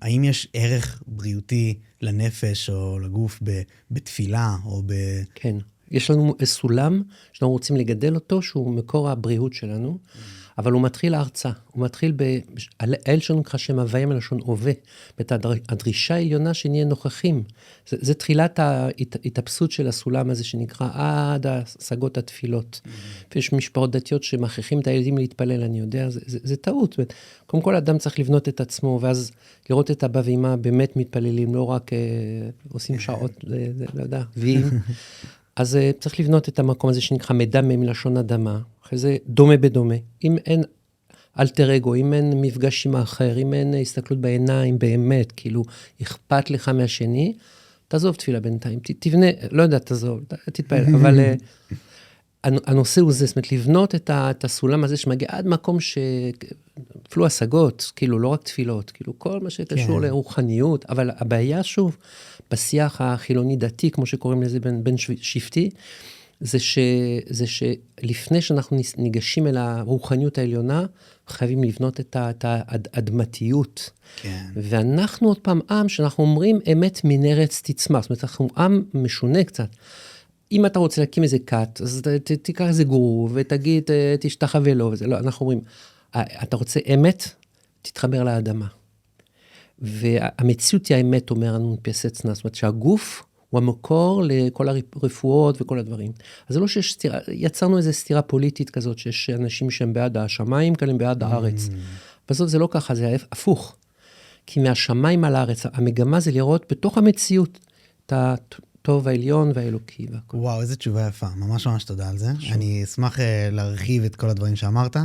האם יש ערך בריאותי לנפש או לגוף בתפילה או כן. יש לנו סולם שאנחנו רוצים לגדל אותו, שהוא מקור הבריאות שלנו, אבל הוא מתחיל ההרצאה. הוא מתחיל האל שלנו נקרא שם הוויה מלשון הווה. הדרישה העליונה שנהיה נוכחים. זה תחילת ההתאפסות של הסולם הזה שנקרא עד השגות התפילות. ויש משפחות דתיות שמכריחים את הילדים להתפלל, אני יודע, זה טעות. קודם כל, אדם צריך לבנות את עצמו, ואז לראות את אבא ואמא באמת מתפללים, לא רק עושים שעות, לא יודע, ויים. אז צריך לבנות את המקום הזה שנקרא מדמה מלשון אדמה, אחרי זה דומה בדומה. אם אין אלטר אגו, אם אין מפגש עם האחר, אם אין הסתכלות בעיניים באמת, כאילו אכפת לך מהשני, תעזוב תפילה בינתיים, תבנה, לא יודע, תעזוב, תתפעל, אבל הנושא הוא זה, זאת אומרת, לבנות את הסולם הזה שמגיע עד מקום אפילו השגות, כאילו לא רק תפילות, כאילו כל מה שקשור לרוחניות, אבל הבעיה שוב, בשיח החילוני דתי, כמו שקוראים לזה בין שבטי, זה שלפני שאנחנו ניגשים אל הרוחניות העליונה, חייבים לבנות את האדמתיות. כן. ואנחנו עוד פעם עם שאנחנו אומרים אמת מן ארץ תצמח, זאת אומרת, אנחנו עם משונה קצת. אם אתה רוצה להקים איזה כת, אז תיקח איזה גורו, ותגיד, תשתחווה לו, וזה לא, אנחנו אומרים, אתה רוצה אמת, תתחבר לאדמה. והמציאות היא האמת, אומר לנו פייסצנה, זאת אומרת שהגוף הוא המקור לכל הרפואות וכל הדברים. אז זה לא שיש סתירה, יצרנו איזו סתירה פוליטית כזאת, שיש אנשים שהם בעד השמיים, כאלה בעד הארץ. בסוף זה לא ככה, זה הפוך. כי מהשמיים על הארץ, המגמה זה לראות בתוך המציאות, את הטוב העליון והאלוקי. וואו, איזו תשובה יפה. ממש ממש תודה על זה. אני אשמח להרחיב את כל הדברים שאמרת,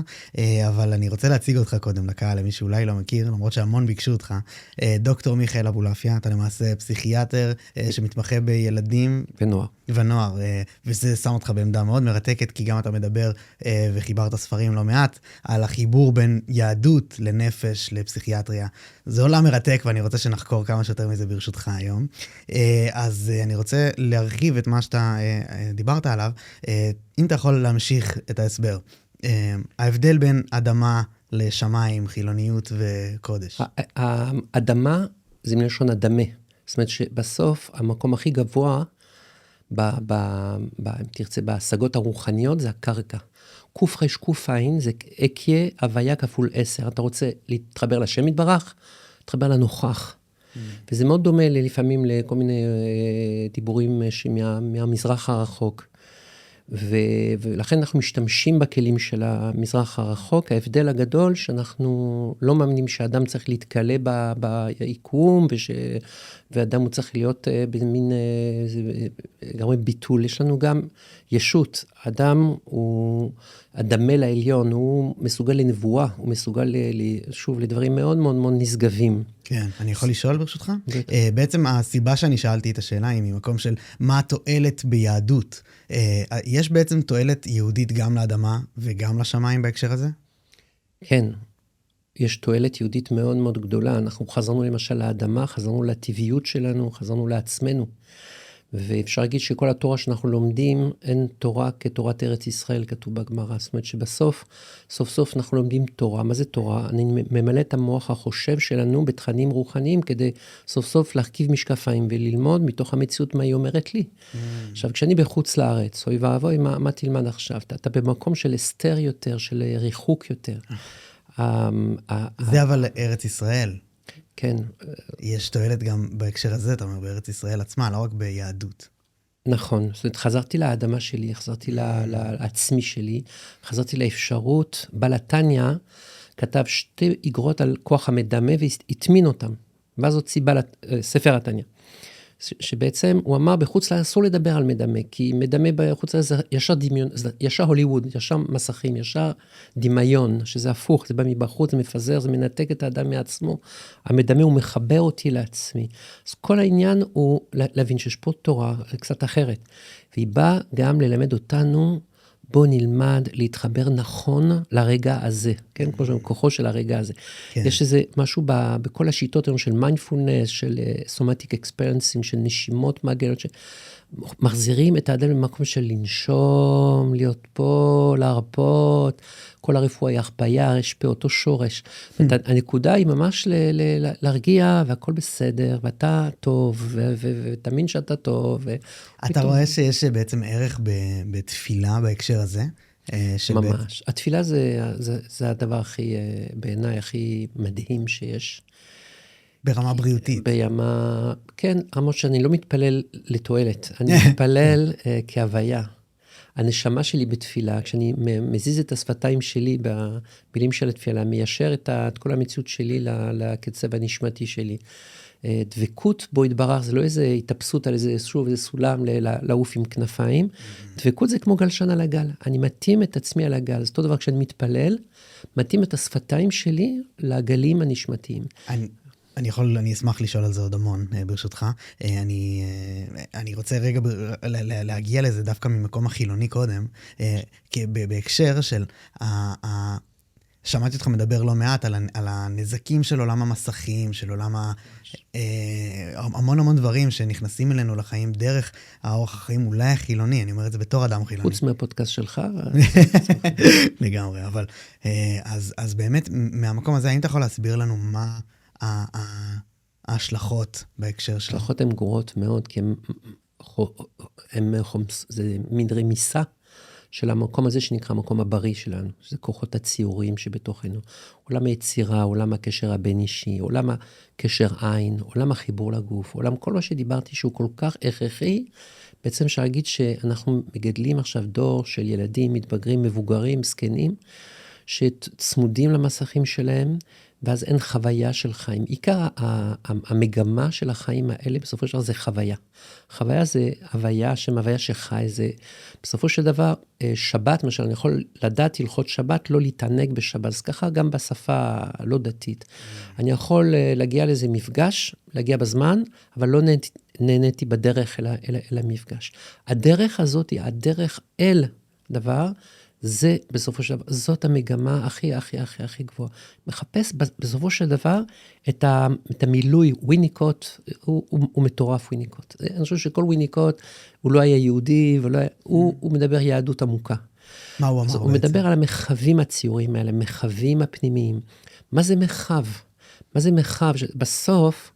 אבל אני רוצה להציג אותך קודם לקהל, למי שאולי לא מכיר, למרות שהמון ביקשו אותך. דוקטור מיכאל אבולעפיה, אתה למעשה פסיכיאטר שמתמחה בילדים ונוער, וזה שם אותך בעמדה מאוד מרתקת, כי גם אתה מדבר וחיברת ספרים לא מעט, על החיבור בין יהדות לנפש, לפסיכיאטריה. זה עולם מרתק, ואני רוצה שנחקור כמה שיותר מזה ברשותך היום. אז אני רוצה להרחיב את מה שאתה דיברת עליו. אם אתה יכול להמשיך את ההסבר. ההבדל בין אדמה לשמיים, חילוניות וקודש. האדמה זה מלשון אדמה. זאת אומרת שבסוף המקום הכי גבוה, אם תרצה, בהשגות הרוחניות, זה הקרקע. קוף חש קוף עין, זה אקיה, הוויה כפול 10. אתה רוצה להתחבר לשם יתברך, להתחבר לנוכח. וזה מאוד דומה לפעמים לכל מיני דיבורים מהמזרח הרחוק. ולכן אנחנו משתמשים בכלים של המזרח הרחוק. ההבדל הגדול שאנחנו לא מאמינים שאדם צריך להתקלה ביקום, ואדם הוא צריך להיות במין גם ביטול. יש לנו גם ישות. אדם הוא הדמה לעליון, הוא מסוגל לנבואה, הוא מסוגל שוב לדברים מאוד מאוד מאוד נשגבים. כן, אני יכול לשאול ברשותך? בעצם הסיבה שאני שאלתי את השאלה היא ממקום של מה התועלת ביהדות. יש בעצם תועלת יהודית גם לאדמה וגם לשמיים בהקשר הזה? כן, יש תועלת יהודית מאוד מאוד גדולה. אנחנו חזרנו למשל לאדמה, חזרנו לטבעיות שלנו, חזרנו לעצמנו. ואפשר להגיד שכל התורה שאנחנו לומדים, אין תורה כתורת ארץ ישראל, כתוב בגמרא. זאת אומרת שבסוף, סוף סוף אנחנו לומדים תורה. מה זה תורה? אני ממלא את המוח החושב שלנו בתכנים רוחניים, כדי סוף סוף להרכיב משקפיים וללמוד מתוך המציאות מה היא אומרת לי. עכשיו, כשאני בחוץ לארץ, אוי ואבוי, מה תלמד עכשיו? אתה במקום של הסתר יותר, של ריחוק יותר. זה אבל ארץ ישראל. כן. יש תועלת גם בהקשר הזה, אתה אומר, בארץ ישראל עצמה, לא רק ביהדות. נכון. זאת אומרת, חזרתי לאדמה שלי, חזרתי לעצמי שלי, חזרתי לאפשרות. בעל התניא כתב 2 איגרות על כוח המדמה והטמין אותם. ואז הוציא ספר התניא. שבעצם הוא אמר בחוץ לארץ אסור לדבר על מדמה, כי מדמה בחוץ לארץ זה ישר דמיון, ישר הוליווד, ישר מסכים, ישר דמיון, שזה הפוך, זה בא מבחוץ, זה מפזר, זה מנתק את האדם מעצמו, המדמה הוא מחבר אותי לעצמי. אז כל העניין הוא להבין שיש פה תורה קצת אחרת, והיא באה גם ללמד אותנו בוא נלמד להתחבר נכון לרגע הזה, כן? כמו שאומרים, כוחו של הרגע הזה. כן. יש איזה משהו בכל השיטות היום של מיינדפולנס, של סומטיק אקספרנסים, של נשימות מעגלות, מחזירים את האדם למקום של לנשום, להיות פה, להרפות, כל הרפואה היא הרפאיה, יש פה אותו שורש. הנקודה היא ממש להרגיע, והכל בסדר, ואתה טוב, ותאמין שאתה טוב. אתה רואה שיש בעצם ערך בתפילה בהקשר הזה? ממש. התפילה זה הדבר הכי, בעיניי, הכי מדהים שיש. ברמה בריאותית. כן, למרות שאני לא מתפלל לתועלת, אני מתפלל כהוויה. הנשמה שלי בתפילה, כשאני מזיז את השפתיים שלי במילים של התפילה, מיישר את כל המציאות שלי לקצב הנשמתי שלי. דבקות בו התברך, זה לא איזו התאפסות על איזה סולם לעוף עם כנפיים. דבקות זה כמו גלשן על הגל. אני מתאים את עצמי על הגל. זה אותו דבר כשאני מתפלל, מתאים את השפתיים שלי לגלים הנשמתיים. אני אשמח לשאול על זה עוד המון, ברשותך. אני רוצה רגע להגיע לזה דווקא ממקום החילוני קודם, בהקשר של, שמעתי אותך מדבר לא מעט על הנזקים של עולם המסכים, של עולם המון דברים שנכנסים אלינו לחיים דרך האורח החיים אולי החילוני, אני אומר את זה בתור אדם חילוני. חוץ מהפודקאסט שלך. לגמרי, אבל אז באמת מהמקום הזה, האם אתה יכול להסביר לנו מה ההשלכות בהקשר שלו? ההשלכות הן גרועות מאוד, כי זה מין רמיסה של המקום הזה שנקרא המקום הבריא שלנו. זה כוחות הציורים שבתוכנו. עולם היצירה, עולם הקשר הבין-אישי, עולם הקשר עין, עולם החיבור לגוף, עולם כל מה שדיברתי שהוא כל כך הכרחי, בעצם שאגיד שאנחנו מגדלים עכשיו דור של ילדים, מתבגרים, מבוגרים, זקנים, שצמודים למסכים שלהם, ואז אין חוויה של חיים. עיקר המגמה של החיים האלה, בסופו של דבר זה חוויה. חוויה זה הוויה שמהוויה שחי, זה בסופו של דבר שבת, למשל, אני יכול לדעת הלכות שבת, לא להתענג בשבת, אז ככה גם בשפה לא דתית. אני יכול להגיע לאיזה מפגש, להגיע בזמן, אבל לא נהניתי בדרך אל המפגש. הדרך הזאת היא הדרך אל דבר, זה בסופו של דבר, זאת המגמה הכי גבוהה. מחפש בסופו של דבר את המילוי, וויניקוט, הוא מטורף וויניקוט. אני חושב שכל וויניקוט, הוא לא היה יהודי, הוא מדבר יהדות עמוקה. מה הוא אמר בעצם? הוא מדבר על המחווים הציוריים האלה, המחווים הפנימיים. מה זה מחו? מה זה מחו? בסוף,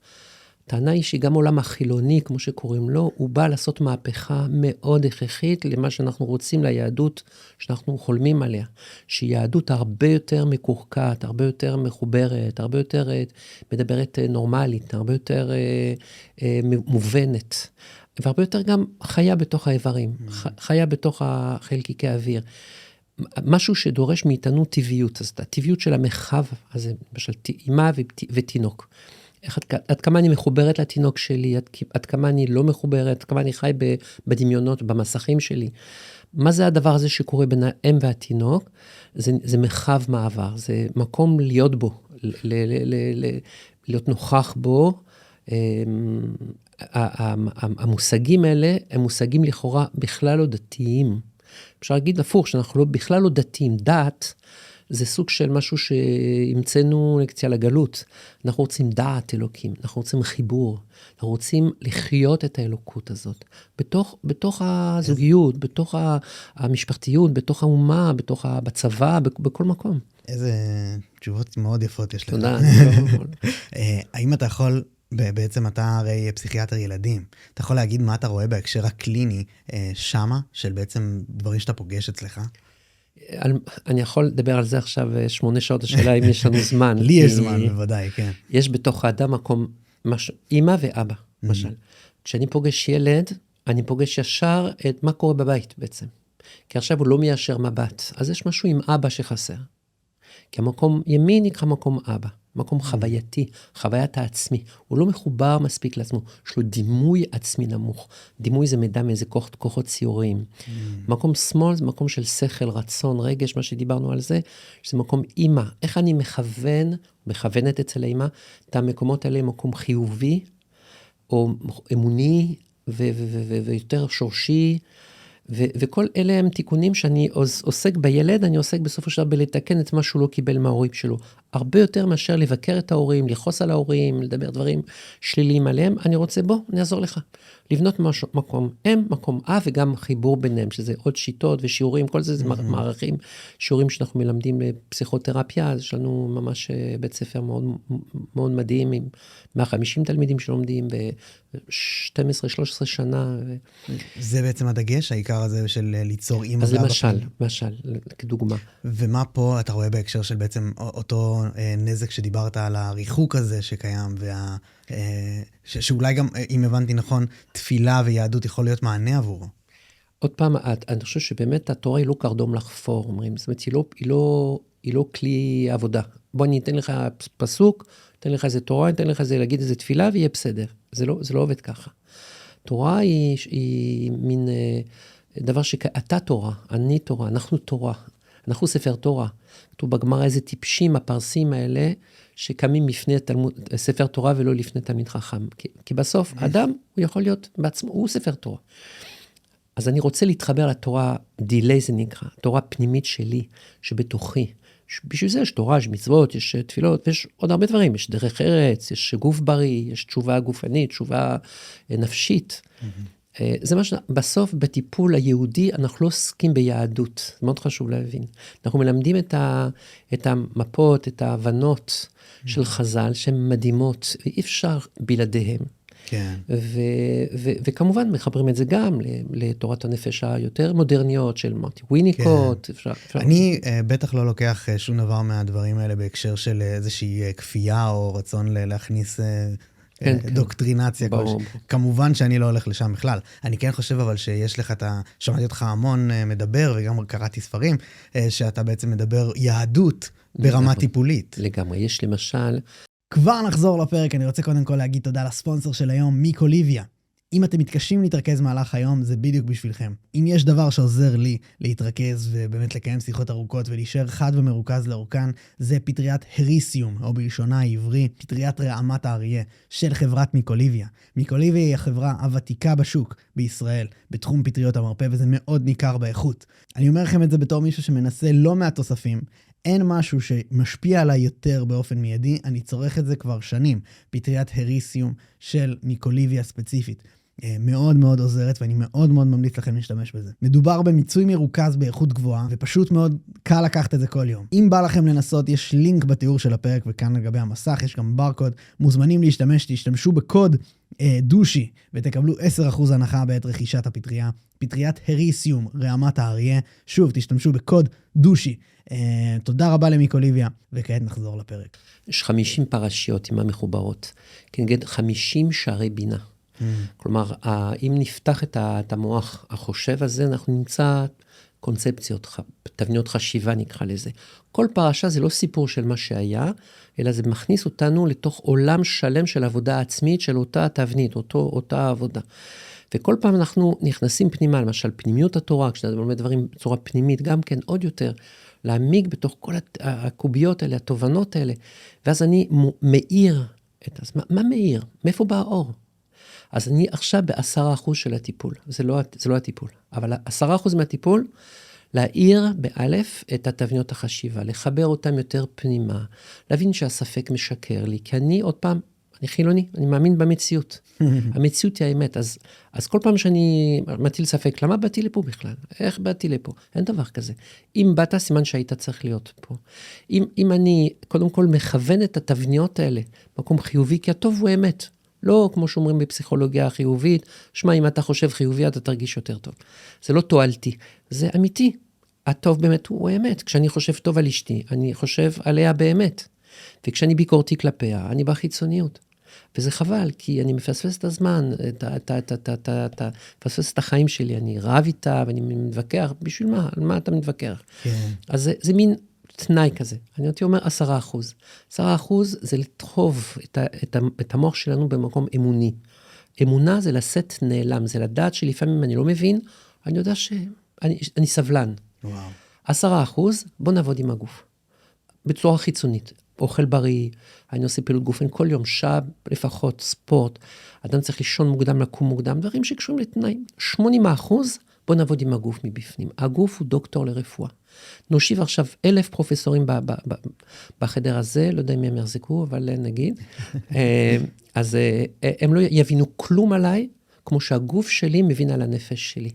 טענה היא שגם עולם החילוני, כמו שקוראים לו, הוא בא לעשות מהפכה מאוד הכרחית למה שאנחנו רוצים ליהדות, שאנחנו חולמים עליה. שהיא יהדות הרבה יותר מקורקעת, הרבה יותר מחוברת, הרבה יותר מדברת נורמלית, הרבה יותר מובנת, והרבה יותר גם חיה בתוך האיברים, חיה בתוך חלקיקי האוויר. משהו שדורש מאיתנו טבעיות, אז הטבעיות של המחו, אז למשל אימא ותינוק. עד כמה אני מחוברת לתינוק שלי, עד כמה אני לא מחוברת, עד כמה אני חי בדמיונות, במסכים שלי. מה זה הדבר הזה שקורה בין האם והתינוק? זה מחב מעבר, זה מקום להיות בו, להיות נוכח בו. המושגים האלה הם מושגים לכאורה בכלל לא דתיים. אפשר להגיד הפוך, שאנחנו בכלל לא דתיים. דת זה סוג של משהו שהמצאנו לקציה לגלות. אנחנו רוצים דעת אלוקים, אנחנו רוצים חיבור, אנחנו רוצים לחיות את האלוקות הזאת. בתוך הזוגיות, בתוך המשפחתיות, בתוך האומה, בצבא, בכל מקום. איזה תשובות מאוד יפות יש לך. תודה. האם אתה יכול, בעצם אתה הרי פסיכיאטר ילדים, אתה יכול להגיד מה אתה רואה בהקשר הקליני שמה, של בעצם דברים שאתה פוגש אצלך? אני יכול לדבר על זה עכשיו 8 שעות, השאלה אם יש לנו זמן. לי יש זמן, בוודאי, כן. יש בתוך האדם מקום, אמא ואבא, למשל. כשאני פוגש ילד, אני פוגש ישר את מה קורה בבית בעצם. כי עכשיו הוא לא מיישר מבט, אז יש משהו עם אבא שחסר. כי המקום ימין נקרא מקום אבא, מקום חווייתי, חוויית העצמי. הוא לא מחובר מספיק לעצמו, יש לו דימוי עצמי נמוך. דימוי זה מידע מאיזה כוחות ציוריים. מקום שמאל זה מקום של שכל, רצון, רגש, מה שדיברנו על זה, שזה מקום אימא. איך אני מכוונת אצל האימא, את המקומות האלה מקום חיובי, או אמוני, ויותר שורשי, וכל אלה הם תיקונים שאני עוסק בילד, אני עוסק בסופו של דבר בלתקן את מה שהוא לא קיבל מההורים שלו. הרבה יותר מאשר לבקר את ההורים, לכעוס על ההורים, לדבר דברים שליליים עליהם, אני רוצה בוא, אני אעזור לך. לבנות מקום אם, מקום וגם חיבור ביניהם, שזה עוד שיטות ושיעורים, כל זה מערכים, שיעורים שאנחנו מלמדים בפסיכותרפיה, אז יש לנו ממש בית ספר מאוד, מאוד מדהים, עם 150 תלמידים שלומדים ב-12-13 שנה. זה בעצם הדגש, העיקר הזה של ליצור אימא. אז למשל, כדוגמה. ומה פה אתה רואה בהקשר של בעצם אותו נזק שדיברת על הריחוק הזה שקיים, שאולי גם, אם הבנתי נכון, תפילה ויהדות יכול להיות מענה עבורו. עוד פעם, אני חושב שבאמת התורה היא לא קרדום לחפור, אומרים, זאת אומרת, היא לא כלי עבודה. בוא אני אתן לך פסוק, אתן לך איזה תורה, אתן לך איזה להגיד איזה תפילה ויהיה בסדר. זה לא עובד ככה. תורה היא מין דבר אתה תורה, אני תורה, אנחנו תורה, אנחנו ספר תורה. כתוב בגמרא איזה טיפשים הפרסים האלה, שקמים לפני ספר תורה ולא לפני תלמיד חכם. כי בסוף אדם הוא יכול להיות בעצמו, הוא ספר תורה. אז אני רוצה להתחבר לתורה דילי זה נקרא, תורה פנימית שלי, שבתוכי. בשביל זה יש תורה, יש מצוות, יש תפילות, ויש עוד הרבה דברים, יש דרך ארץ, יש גוף בריא, יש תשובה גופנית, תשובה נפשית. זה מה שבסוף בטיפול היהודי אנחנו לא עוסקים ביהדות, זה מאוד חשוב להבין. אנחנו מלמדים את המפות, את ההבנות של חז"ל, שהן מדהימות, ואי אפשר בלעדיהם. כן. וכמובן מחברים את זה גם לתורת הנפש היותר מודרניות של מרטין וויניקוט. אני בטח לא לוקח שום דבר מהדברים האלה בהקשר של איזושהי כפייה או רצון להכניס דוקטרינציה. כמובן שאני לא הולך לשם בכלל. אני כן חושב אבל שיש לך שמעתי אותך המון מדבר, וגם קראתי ספרים, שאתה בעצם מדבר יהדות ברמה טיפולית. לגמרי, יש למשל... כבר נחזור לפרק, אני רוצה קודם כל להגיד תודה לספונסר של היום, מיקוליביה. אם אתם מתקשים להתרכז מהלך היום, זה בדיוק בשבילכם. אם יש דבר שעוזר לי להתרכז ובאמת לקיים שיחות ארוכות ולהישאר חד ומרוכז לאורכן, זה פטריית הריסיום, או בלשונה העברי, פטריית רעמת האריה של חברת מיקוליביה. מיקוליביה היא החברה הוותיקה בשוק בישראל, בתחום פטריות המרפא, וזה מאוד ניכר באיכות. אני אומר לכם את זה בתור מישהו שמנסה לא מעט תוספים, אין משהו שמשפיע עליי יותר באופן מיידי, אני צורך את זה כבר שנים. פטריית הריסיום של מיקוליביה ספציפית. מאוד מאוד עוזרת, ואני מאוד מאוד ממליץ לכם להשתמש בזה. מדובר במיצוי מרוכז באיכות גבוהה, ופשוט מאוד קל לקחת את זה כל יום. אם בא לכם לנסות, יש לינק בתיאור של הפרק, וכאן לגבי המסך, יש גם ברקוד. מוזמנים להשתמש, תשתמשו בקוד דושי, ותקבלו 10% הנחה בעת רכישת הפטריה. פטריית הריסיום, רעמת האריה. שוב, תשתמשו בקוד דושי. תודה רבה למיקוליביה, וכעת נחזור לפרק. יש 50 פרשיות עם המחוברות, כנגד 50 שערי בינה. כלומר, אם נפתח את המוח החושב הזה, אנחנו נמצא קונספציות, תבניות חשיבה נקרא לזה. כל פרשה זה לא סיפור של מה שהיה, אלא זה מכניס אותנו לתוך עולם שלם של עבודה עצמית, של אותה תבנית, אותה עבודה. וכל פעם אנחנו נכנסים פנימה, למשל פנימיות התורה, כשאתה לומד דברים בצורה פנימית, גם כן עוד יותר, להעמיק בתוך כל הקוביות האלה, התובנות האלה, ואז אני מאיר מה מאיר? מאיפה בא האור? אז אני עכשיו ב10% של הטיפול, זה לא הטיפול, אבל 10% מהטיפול, להאיר באלף את התבניות החשיבה, לחבר אותם יותר פנימה, להבין שהספק משקר לי, כי אני עוד פעם, אני חילוני, אני מאמין במציאות. המציאות היא האמת, אז כל פעם שאני מטיל ספק, למה באתי לפה בכלל? איך באתי לפה? אין דבר כזה. אם באת, סימן שהיית צריך להיות פה. אם אני קודם כל מכוון את התבניות האלה, מקום חיובי, כי הטוב הוא אמת. לא כמו שאומרים בפסיכולוגיה החיובית, שמע, אם אתה חושב חיובי, אתה תרגיש יותר טוב. זה לא תועלתי, זה אמיתי. הטוב באמת הוא אמת. כשאני חושב טוב על אשתי, אני חושב עליה באמת. וכשאני ביקורתי כלפיה, אני בחיצוניות. וזה חבל, כי אני מפספס את הזמן, מפספס את החיים שלי, אני רב איתה, ואני מתווכח, בשביל מה? על מה אתה מתווכח? כן. אז זה מין תנאי כזה. אני אומר 10%. 10% זה לדחוב את המוח שלנו במקום אמוני. אמונה זה לשאת נעלם, זה לדעת שלפעמים אני לא מבין, אני יודע שאני סבלן. וואו. 10%, בוא נעבוד עם הגוף. בצורה חיצונית. אוכל בריא, אני עושה פעילות גופן כל יום, שעה לפחות, ספורט, אדם צריך לישון מוקדם, לקום מוקדם, דברים שקשורים לתנאים. 80%, בוא נעבוד עם הגוף מבפנים. הגוף הוא דוקטור לרפואה. נושיב עכשיו 1,000 פרופסורים בחדר הזה, לא יודע אם הם יחזקו, אבל נגיד. אז הם לא יבינו כלום עליי, כמו שהגוף שלי מבין על הנפש שלי.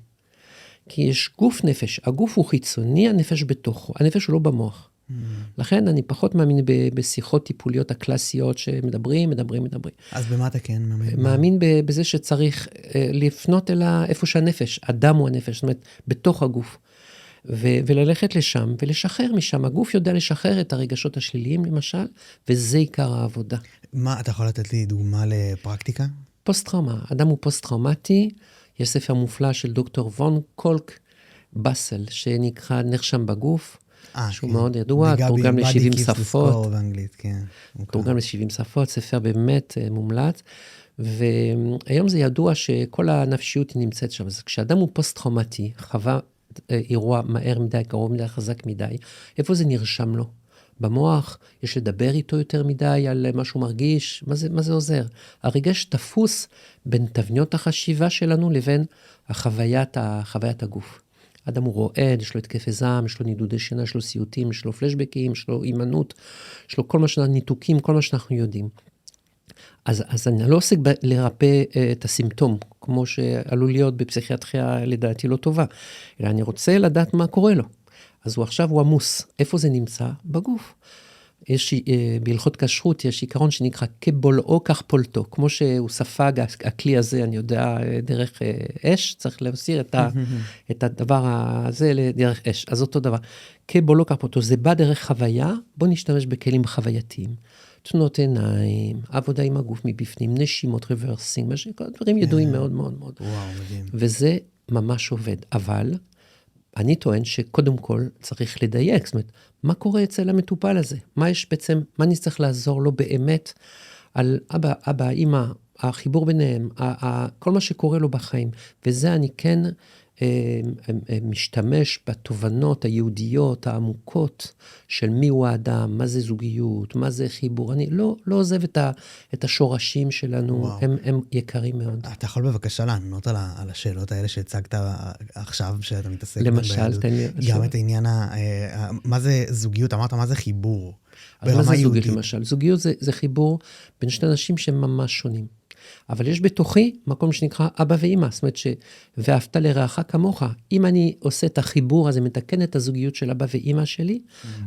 כי יש גוף נפש, הגוף הוא חיצוני, הנפש בתוכו, הנפש הוא לא במוח. לכן אני פחות מאמין בשיחות טיפוליות הקלאסיות שמדברים. אז במה אתה כן מאמין? מאמין בזה שצריך לפנות אל איפה שהנפש, אדם הוא הנפש, זאת אומרת, בתוך הגוף. וללכת לשם ולשחרר משם. הגוף יודע לשחרר את הרגשות השליליים למשל, וזה עיקר העבודה. מה, אתה יכול לתת לי דוגמה לפרקטיקה? פוסט-טראומה. אדם הוא פוסט-טראומטי, יש ספר מופלא של דוקטור וון קולק בסל, שנקרא נרשם בגוף, שהוא מאוד ידוע, תורגם ל-70 שפות. תורגם ל-70 שפות, ספר באמת מומלץ, והיום זה ידוע שכל הנפשיות היא נמצאת שם. אז כשאדם הוא פוסט-טראומטי, חווה אירוע מהר מדי, קרוב מדי, חזק מדי, איפה זה נרשם לו? במוח, יש לדבר איתו יותר מדי על מה שהוא מרגיש, מה זה עוזר? הרגש תפוס בין תבניות החשיבה שלנו לבין חוויית הגוף. אדם הוא רועד, יש לו התקפי זעם, יש לו נידודי שינה, יש לו סיוטים, יש לו פלשבקים, יש לו אימנות, יש לו כל מה שאנחנו ניתוקים, כל מה שאנחנו יודעים. אז אני לא עוסק לרפא את הסימפטום, כמו שעלול להיות בפסיכיאטריה לדעתי לא טובה, אלא אני רוצה לדעת מה קורה לו. אז הוא עמוס. איפה זה נמצא? בגוף. בהלכות כשרות יש עיקרון שנקרא כבולעו כך פולטו, כמו שהוא ספג הכלי הזה, אני יודע, דרך אש, צריך להסיר את הדבר הזה לדרך אש, אז אותו דבר. כבולעו כך פולטו, זה בא דרך חוויה, בוא נשתמש בכלים חווייתיים. תנועות עיניים, עבודה עם הגוף מבפנים, נשימות, רוורסינג, דברים ידועים מאוד מאוד מאוד. וואו, מדהים. וזה ממש עובד, אבל אני טוען שקודם כל צריך לדייק, זאת אומרת, מה קורה אצל המטופל הזה? מה יש בעצם, מה אני צריך לעזור לו באמת על אבא, אמא, החיבור ביניהם, כל מה שקורה לו בחיים, וזה אני כן משתמש בתובנות היהודיות, העמוקות של מי הוא האדם, מה זה זוגיות, מה זה חיבור. אני לא עוזב את השורשים שלנו, הם יקרים מאוד. אתה יכול בבקשה לענות על השאלות האלה שהצגת עכשיו, שאתה מתעסק למשל, תן לי... גם את העניין, מה זה זוגיות, אמרת מה זה חיבור? מה זה זוגיות למשל? זוגיות זה חיבור בין שני אנשים שהם ממש שונים. אבל יש בתוכי מקום שנקרא אבא ואמא, זאת אומרת ואהבת לרעך כמוך. אם אני עושה את החיבור הזה, מתקן את הזוגיות של אבא ואמא שלי,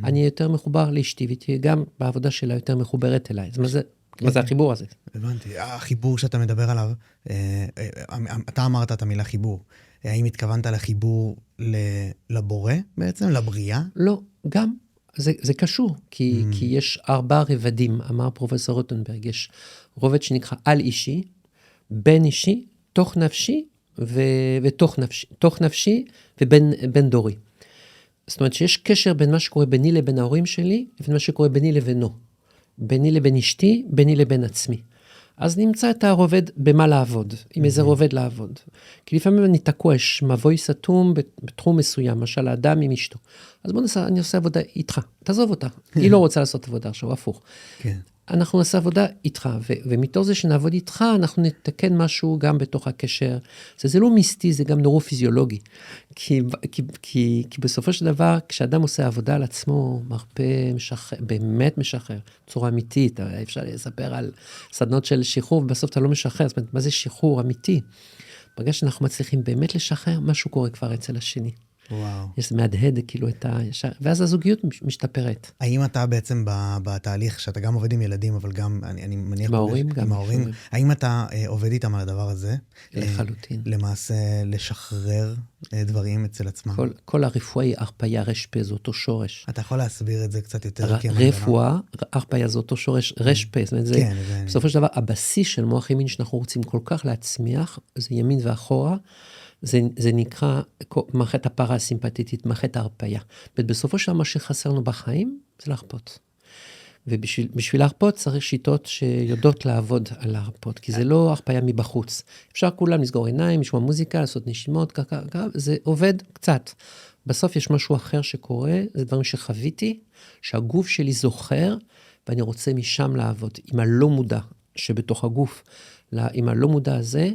אני יותר מחובר לאשתי, ותהיה גם בעבודה שלה יותר מחוברת אליי. אז מה זה החיבור הזה? הבנתי. החיבור שאתה מדבר עליו, אתה אמרת את המילה חיבור. האם התכוונת לחיבור לבורא בעצם, לבריאה? לא, גם. זה קשור, כי יש 4 רבדים, אמר פרופסור רוטנברג, יש רובד שנקרא על אישי, בין אישי, תוך נפשי ותוך נפשי, תוך נפשי ובין דורי. זאת אומרת שיש קשר בין מה שקורה ביני לבין ההורים שלי, לבין מה שקורה ביני לבינו, ביני לבין אשתי, ביני לבין עצמי. אז נמצא את הרובד במה לעבוד, עם איזה רובד לעבוד. כי לפעמים אני תקוע, יש מבוי סתום בתחום מסוים, משל האדם עם אשתו. אז בוא נעשה, אני עושה עבודה איתך, תעזוב אותה. היא לא רוצה לעשות עבודה עכשיו, הפוך. כן. אנחנו נעשה עבודה איתך, ומתוך זה שנעבוד איתך, אנחנו נתקן משהו גם בתוך הקשר. זה לא מיסטי, זה גם נורופיזיולוגי. כי בסופו של דבר, כשאדם עושה עבודה על עצמו, מרפא, משחרר, באמת משחרר, בצורה אמיתית, אפשר לספר על סדנות של שחרור, ובסוף אתה לא משחרר, זאת אומרת, מה זה שחרור אמיתי? ברגע שאנחנו מצליחים באמת לשחרר, משהו קורה כבר אצל השני. וואו. יש מהדהד כאילו את ואז הזוגיות משתפרת. האם אתה בעצם בתהליך שאתה גם עובד עם ילדים, אבל גם, אני מניח... מההורים גם. מההורים. האם אתה עובד איתם על הדבר הזה? לחלוטין. למעשה לשחרר דברים אצל עצמם. כל הרפואה היא הרפיה רשפה, זה אותו שורש. אתה יכול להסביר את זה קצת יותר? רפואה, הרפיה זה אותו שורש רשפה. כן. בסופו של דבר, הבסיס של מוח ימין שאנחנו רוצים כל כך להצמיח, זה ימין ואחורה, זה נקרא מערכת הפרסימפטית, מערכת ההרפיה. בסופו של דבר מה שחסר לנו בחיים זה להרפות. ובשביל להרפות צריך שיטות שיודעות לעבוד על להרפות, כי זה לא הרפיה מבחוץ. אפשר כולם לסגור עיניים, לשמוע מוזיקה, לעשות נשימות, זה עובד קצת. בסוף יש משהו אחר שקורה, זה דברים שחוויתי, שהגוף שלי זוכר, ואני רוצה משם לעבוד. עם הלא מודע שבתוך הגוף, עם הלא מודע הזה,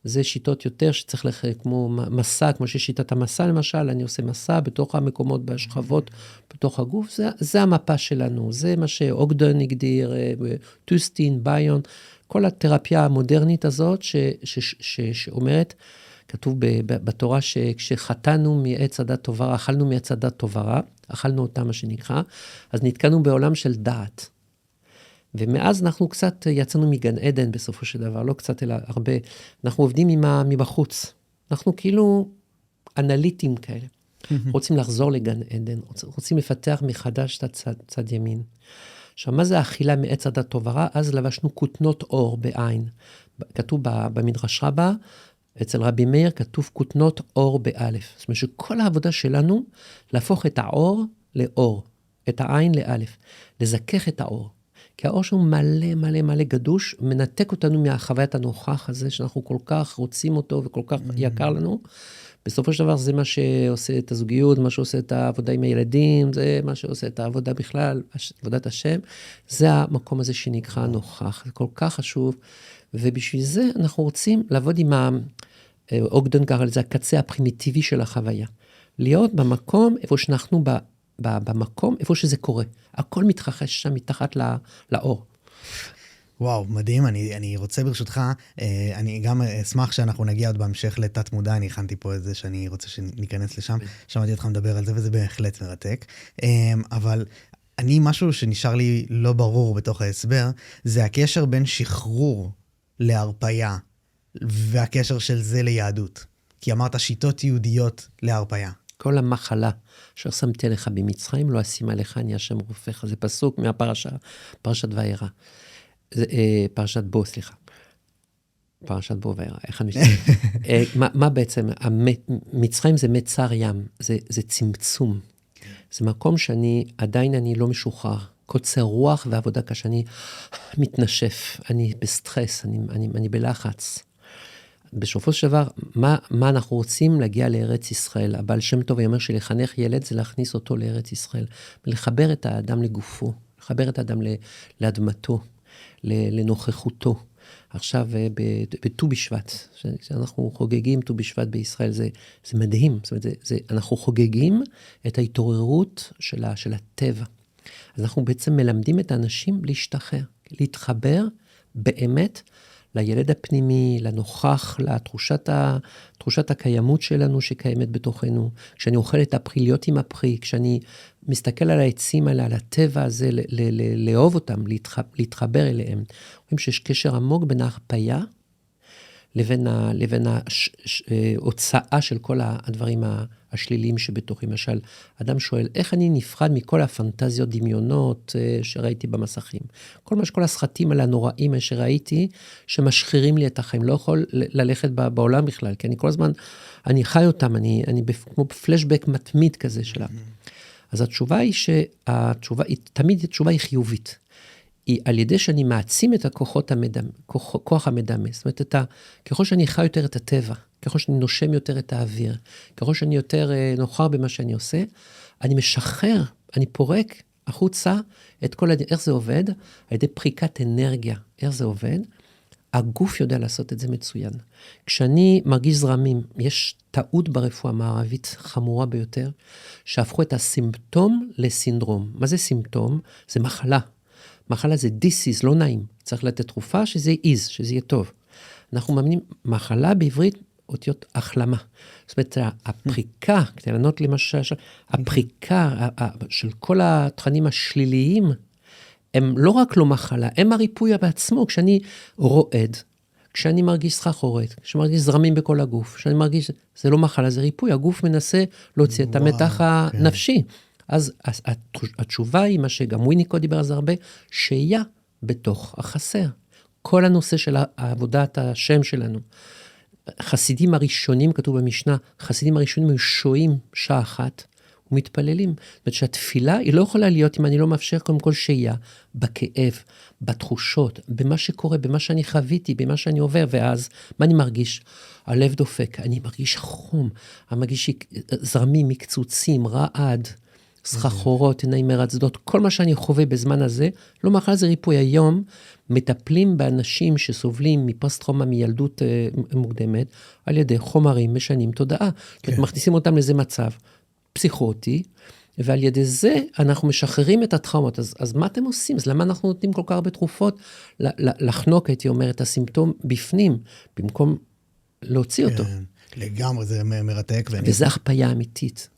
זה שיטות יותר שצריך כמו מסע, כמו ששיטת המסע למשל, אני עושה מסע בתוך המקומות, בשכבות, בתוך הגוף, זה המפה שלנו, זה מה שאוגדן הגדיר, טוסטין, ביון, כל התרפיה המודרנית הזאת שאומרת, כתוב בתורה שכשחטאנו מעץ הדת טוב ורע, אכלנו מעץ הדת טוב ורע, אכלנו אותה מה שנקרא, אז נתקענו בעולם של דעת. ומאז אנחנו קצת יצאנו מגן עדן בסופו של דבר, לא קצת אלא הרבה, אנחנו עובדים מבחוץ. אנחנו כאילו אנליטים כאלה. רוצים לחזור לגן עדן, רוצים לפתח מחדש את הצד ימין. עכשיו, מה זה האכילה מעץ הדת טוב ורע? אז לבשנו כותנות אור בעין. כתוב במדרש רבה, אצל רבי מאיר כתוב כותנות אור באלף. זאת אומרת שכל העבודה שלנו, להפוך את האור לאור, את העין לאלף, לזכך את האור. כי האור שלנו מלא מלא מלא גדוש, מנתק אותנו מהחוויית הנוכח הזה, שאנחנו כל כך רוצים אותו וכל כך יקר לנו. בסופו של דבר זה מה שעושה את הזוגיות, מה שעושה את העבודה עם הילדים, זה מה שעושה את העבודה בכלל, עבודת השם. זה המקום הזה שנקרא נוכח, זה כל כך חשוב. ובשביל זה אנחנו רוצים לעבוד עם אוגדן קרא לזה הקצה הפרימיטיבי של החוויה. להיות במקום איפה שאנחנו במקום, איפה שזה קורה. הכל מתרחש שם מתחת לאור. וואו, מדהים. אני רוצה ברשותך, אני גם אשמח שאנחנו נגיע עוד בהמשך לתת מודע, אני הכנתי פה את זה שאני רוצה שניכנס לשם, שמעתי אותך מדבר על זה וזה בהחלט מרתק. אבל משהו שנשאר לי לא ברור בתוך ההסבר, זה הקשר בין שחרור להרפיה, והקשר של זה ליהדות. כי אמרת שיטות יהודיות להרפיה. כל המחלה ששמתי לך במצרים, לא אשים עליך, אני השם רופאך. זה פסוק מהפרשה, פרשת וירא. פרשת בו, סליחה. פרשת בו וירא. איך אני משתמש? מה בעצם? מצרים זה מצר ים, זה צמצום. זה מקום עדיין אני לא משוחרר. קוצר רוח ועבודה קשה, אני מתנשף, אני בסטרס, אני בלחץ. בסופו של דבר, מה אנחנו רוצים להגיע לארץ ישראל? הבעל שם טוב אומר שלחנך ילד זה להכניס אותו לארץ ישראל, ולחבר את האדם לגופו, לחבר את האדם לאדמתו, לנוכחותו. עכשיו, בט"ו בשבט, כשאנחנו חוגגים ט"ו בשבט בישראל, זה מדהים. זאת אומרת, אנחנו חוגגים את ההתעוררות של הטבע. אז אנחנו בעצם מלמדים את האנשים להשתחרר, להתחבר באמת לילד הפנימי, לנוכח, לתחושת הקיימות שלנו שקיימת בתוכנו. כשאני אוכל את הפרי, להיות עם הפרי, כשאני מסתכל על העצים האלה, על הטבע הזה, לאהוב אותם, להתחבר אליהם. רואים שיש קשר עמוק בין ההרפיה לבין ההוצאה של כל הדברים השליליים שבתוכי. למשל, אדם שואל, איך אני נפרד מכל הפנטזיות דמיונות שראיתי במסכים? כל הסרטים האלה הנוראים שראיתי, שמשחירים לי את החיים. לא יכול ללכת בעולם בכלל, כי אני כל הזמן, אני חי אותם, אני כמו פלשבק מתמיד כזה שלה. אז התשובה היא תמיד התשובה היא חיובית. היא על ידי שאני מעצים את כוח המדמה. זאת אומרת, ככל שאני חי יותר את הטבע, ככל שאני נושם יותר את האוויר, ככל שאני יותר נוחר במה שאני עושה, אני משחרר, אני פורק החוצה את כל איך זה עובד, על ידי פריקת אנרגיה. איך זה עובד? הגוף יודע לעשות את זה מצוין. כשאני מרגיש זרמים, יש טעות ברפואה המערבית חמורה ביותר, שהפכו את הסימפטום לסינדרום. מה זה סימפטום? זה מחלה. מחלה זה disease, לא נעים. צריך לתת תרופה שזה יהיה טוב. אנחנו מאמינים, מחלה בעברית אותיות החלמה. זאת אומרת, הפריקה, כדי לענות למשל, הפריקה של כל התכנים השליליים, הם לא רק לא מחלה, הם הריפוי בעצמו. כשאני רועד, כשאני מרגיש סחרחורת, כשאני מרגיש זרמים בכל הגוף, כשאני מרגיש, זה לא מחלה, זה ריפוי. הגוף מנסה להוציא את המתח הנפשי. אז התשובה היא מה שגם וויניקו דיבר על זה הרבה, שהיה בתוך החסר. כל הנושא של עבודת השם שלנו. חסידים הראשונים, כתוב במשנה, חסידים הראשונים היו שוהים שעה אחת ומתפללים. זאת אומרת שהתפילה היא לא יכולה להיות אם אני לא מאפשר קודם כל שהיה, בכאב, בתחושות, במה שקורה, במה שאני חוויתי, במה שאני עובר, ואז מה אני מרגיש? הלב דופק, אני מרגיש חום, אני מרגיש זרמים, מקצוצים, רעד, סחרחורות, עיניים מרצדות, כל מה שאני חווה בזמן הזה, לא מחלה זה ריפוי. היום מטפלים באנשים שסובלים מפוסט-טראומה מילדות מוקדמת, על ידי חומרים משנים תודעה. כן. מכניסים אותם לזה מצב פסיכוטי, ועל ידי זה אנחנו משחררים את הטראומות. אז מה אתם עושים? אז למה אנחנו נותנים כל כך הרבה תרופות לחנוק, הייתי אומר, את הסימפטום בפנים, במקום להוציא אותו? לגמרי, זה מרתק. וזה החפיה אמיתית.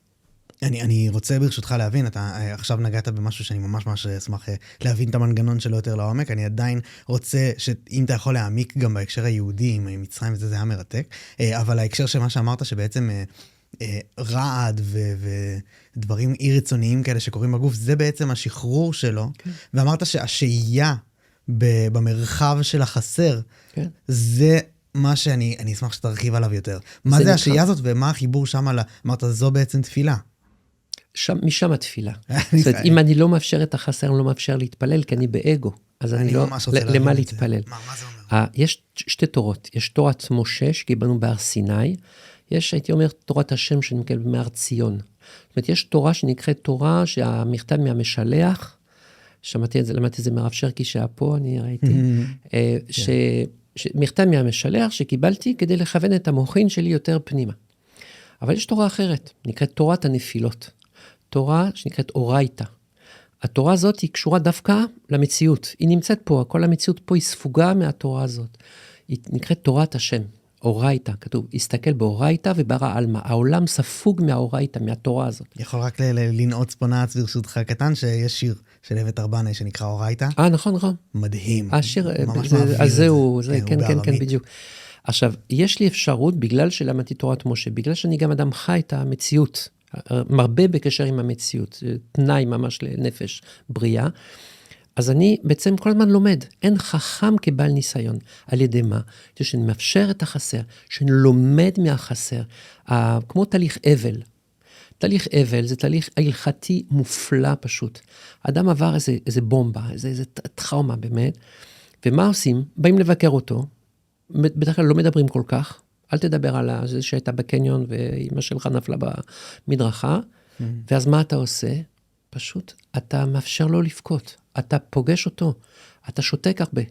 אני רוצה ברשותך להבין, אתה עכשיו נגעת במשהו שאני ממש אשמח להבין את המנגנון שלו יותר לעומק, אני עדיין רוצה שאם אתה יכול להעמיק גם בהקשר היהודי, עם מצרים זה היה מרתק, אבל ההקשר של מה שאמרת שבעצם רעד ודברים אי רצוניים כאלה שקורים בגוף, זה בעצם השחרור שלו, ואמרת שהשהייה במרחב של החסר, זה מה שאני אשמח שתרחיב עליו יותר. מה זה השהייה הזאת ומה החיבור שם אמרת, זו בעצם תפילה. משם התפילה. זאת אומרת, אם אני לא מאפשר את החסר, אני לא מאפשר להתפלל, כי אני באגו. אז אני לא, למה להתפלל? מה זה אומר? יש שתי תורות. יש תורת משה, שקיבלנו בהר סיני. יש, הייתי אומר, תורת השם שנקרא מהר ציון. זאת אומרת, יש תורה שנקראת תורה, שהמכתב מהמשלח, שמעתי את זה, למדתי את זה מהרב שרקי שהיה פה, אני ראיתי, מכתב מהמשלח שקיבלתי כדי לכוון את המוחין שלי יותר פנימה. אבל יש תורה אחרת, נקראת תורת הנפילות. תורה שנקראת אורייתא. התורה הזאת היא קשורה דווקא למציאות. היא נמצאת פה, כל המציאות פה היא ספוגה מהתורה הזאת. היא נקראת תורת השם, אורייתא. כתוב, הסתכל באורייתא וברא עלמא. העולם ספוג מהאורייתא, מהתורה הזאת. יכול רק לנעוץ פה נעץ ברשותך קטן, שיש שיר של אבט ארבנה שנקרא אורייתא. נכון. מדהים. השיר, אז זהו, כן, בדיוק. עכשיו, יש לי אפשרות, בגלל שלמדתי תורת משה, בגלל שאני גם אדם חי את המציאות, מרבה בקשר עם המציאות, תנאי ממש לנפש בריאה, אז אני בעצם כל הזמן לומד, אין חכם כבעל ניסיון, על ידי מה? זה שאני מאפשר את החסר, שאני לומד מהחסר, כמו תהליך אבל. תהליך אבל זה תהליך הלכתי מופלא פשוט. האדם עבר איזה בומבה, איזה טראומה באמת, ומה עושים? באים לבקר אותו, בדרך כלל לא מדברים כל כך, אל תדבר על זה שהייתה בקניון ואמא שלך נפלה במדרכה, ואז מה אתה עושה? פשוט אתה מאפשר לו לבכות, אתה פוגש אותו, אתה שותק הרבה,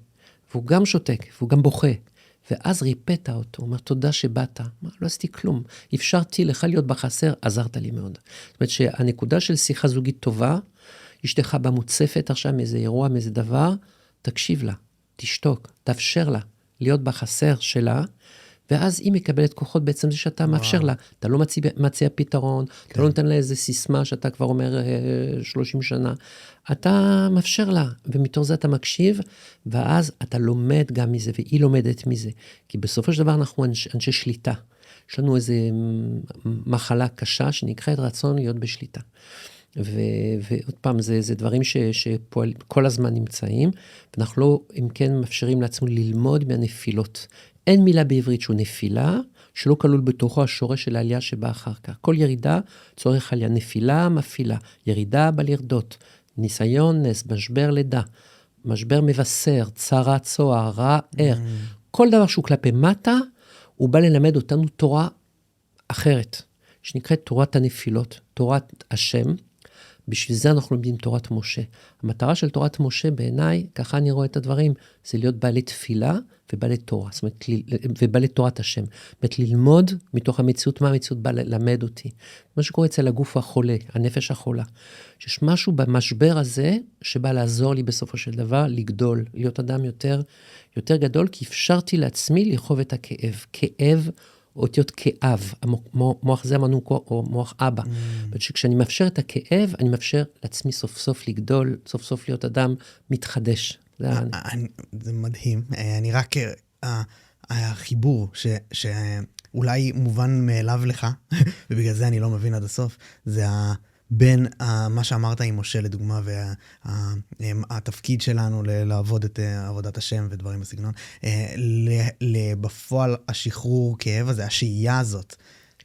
והוא גם שותק, והוא גם בוכה, ואז ריפאת אותו, הוא אומר תודה שבאת, לא עשיתי כלום, אפשרתי לך להיות בחסר, עזרת לי מאוד. זאת אומרת שהנקודה של שיחה זוגית טובה, אשתך במוצפת עכשיו מאיזה אירוע, מאיזה דבר, תקשיב לה, תשתוק, תאפשר לה להיות בחסר שלה, ואז היא מקבלת כוחות בעצם זה שאתה מאפשר לה, אתה לא מציע פתרון, אתה לא נותן לה איזה סיסמה שאתה כבר אומר 30 שנה, אתה מאפשר לה, ומתוך זה אתה מקשיב, ואז אתה לומד גם מזה, והיא לומדת מזה, כי בסופו של דבר אנחנו אנשי שליטה, יש לנו איזו מחלה קשה שנקראת רצון להיות בשליטה, ועוד פעם, זה דברים שכל הזמן נמצאים, ואנחנו לא, אם כן, מאפשרים לעצמו ללמוד מהנפילות. אין מילה בעברית שהוא נפילה, שלא כלול בתוכו השורש של העלייה שבא אחר כך. כל ירידה צורך עלייה, נפילה, מפילה, ירידה בלרדות, ניסיון, נס, משבר לידה, משבר מבשר, צרה, צוהר, רע, ער. כל דבר שהוא כלפי מטה, הוא בא ללמד אותנו תורה אחרת, שנקראת תורת הנפילות, תורת השם. בשביל זה אנחנו לומדים תורת משה. המטרה של תורת משה בעיניי, ככה אני רואה את הדברים, זה להיות בעלי תפילה ובעלי תורה, זאת אומרת, ובעלי תורת השם. זאת אומרת, ללמוד מתוך המציאות, מה המציאות בא ללמד אותי. מה שקורה אצל הגוף החולה, הנפש החולה, שיש משהו במשבר הזה, שבא לעזור לי בסופו של דבר, לגדול, להיות אדם יותר גדול, כי אפשרתי לעצמי לחוב את הכאב. כאב, אותיות כאב, מוח זה אמרנו, או מוח אבא. שכשאני מאפשר את הכאב, אני מאפשר לעצמי סוף סוף לגדול, סוף סוף להיות אדם מתחדש. זה מדהים. אני רק, החיבור שאולי מובן מאליו לך, ובגלל זה אני לא מבין עד הסוף, זה בין מה שאמרת עם משה לדוגמה, והתפקיד שלנו לעבוד את עבודת השם ודברים בסגנון, בפועל השחרור כאב הזה, השהייה הזאת,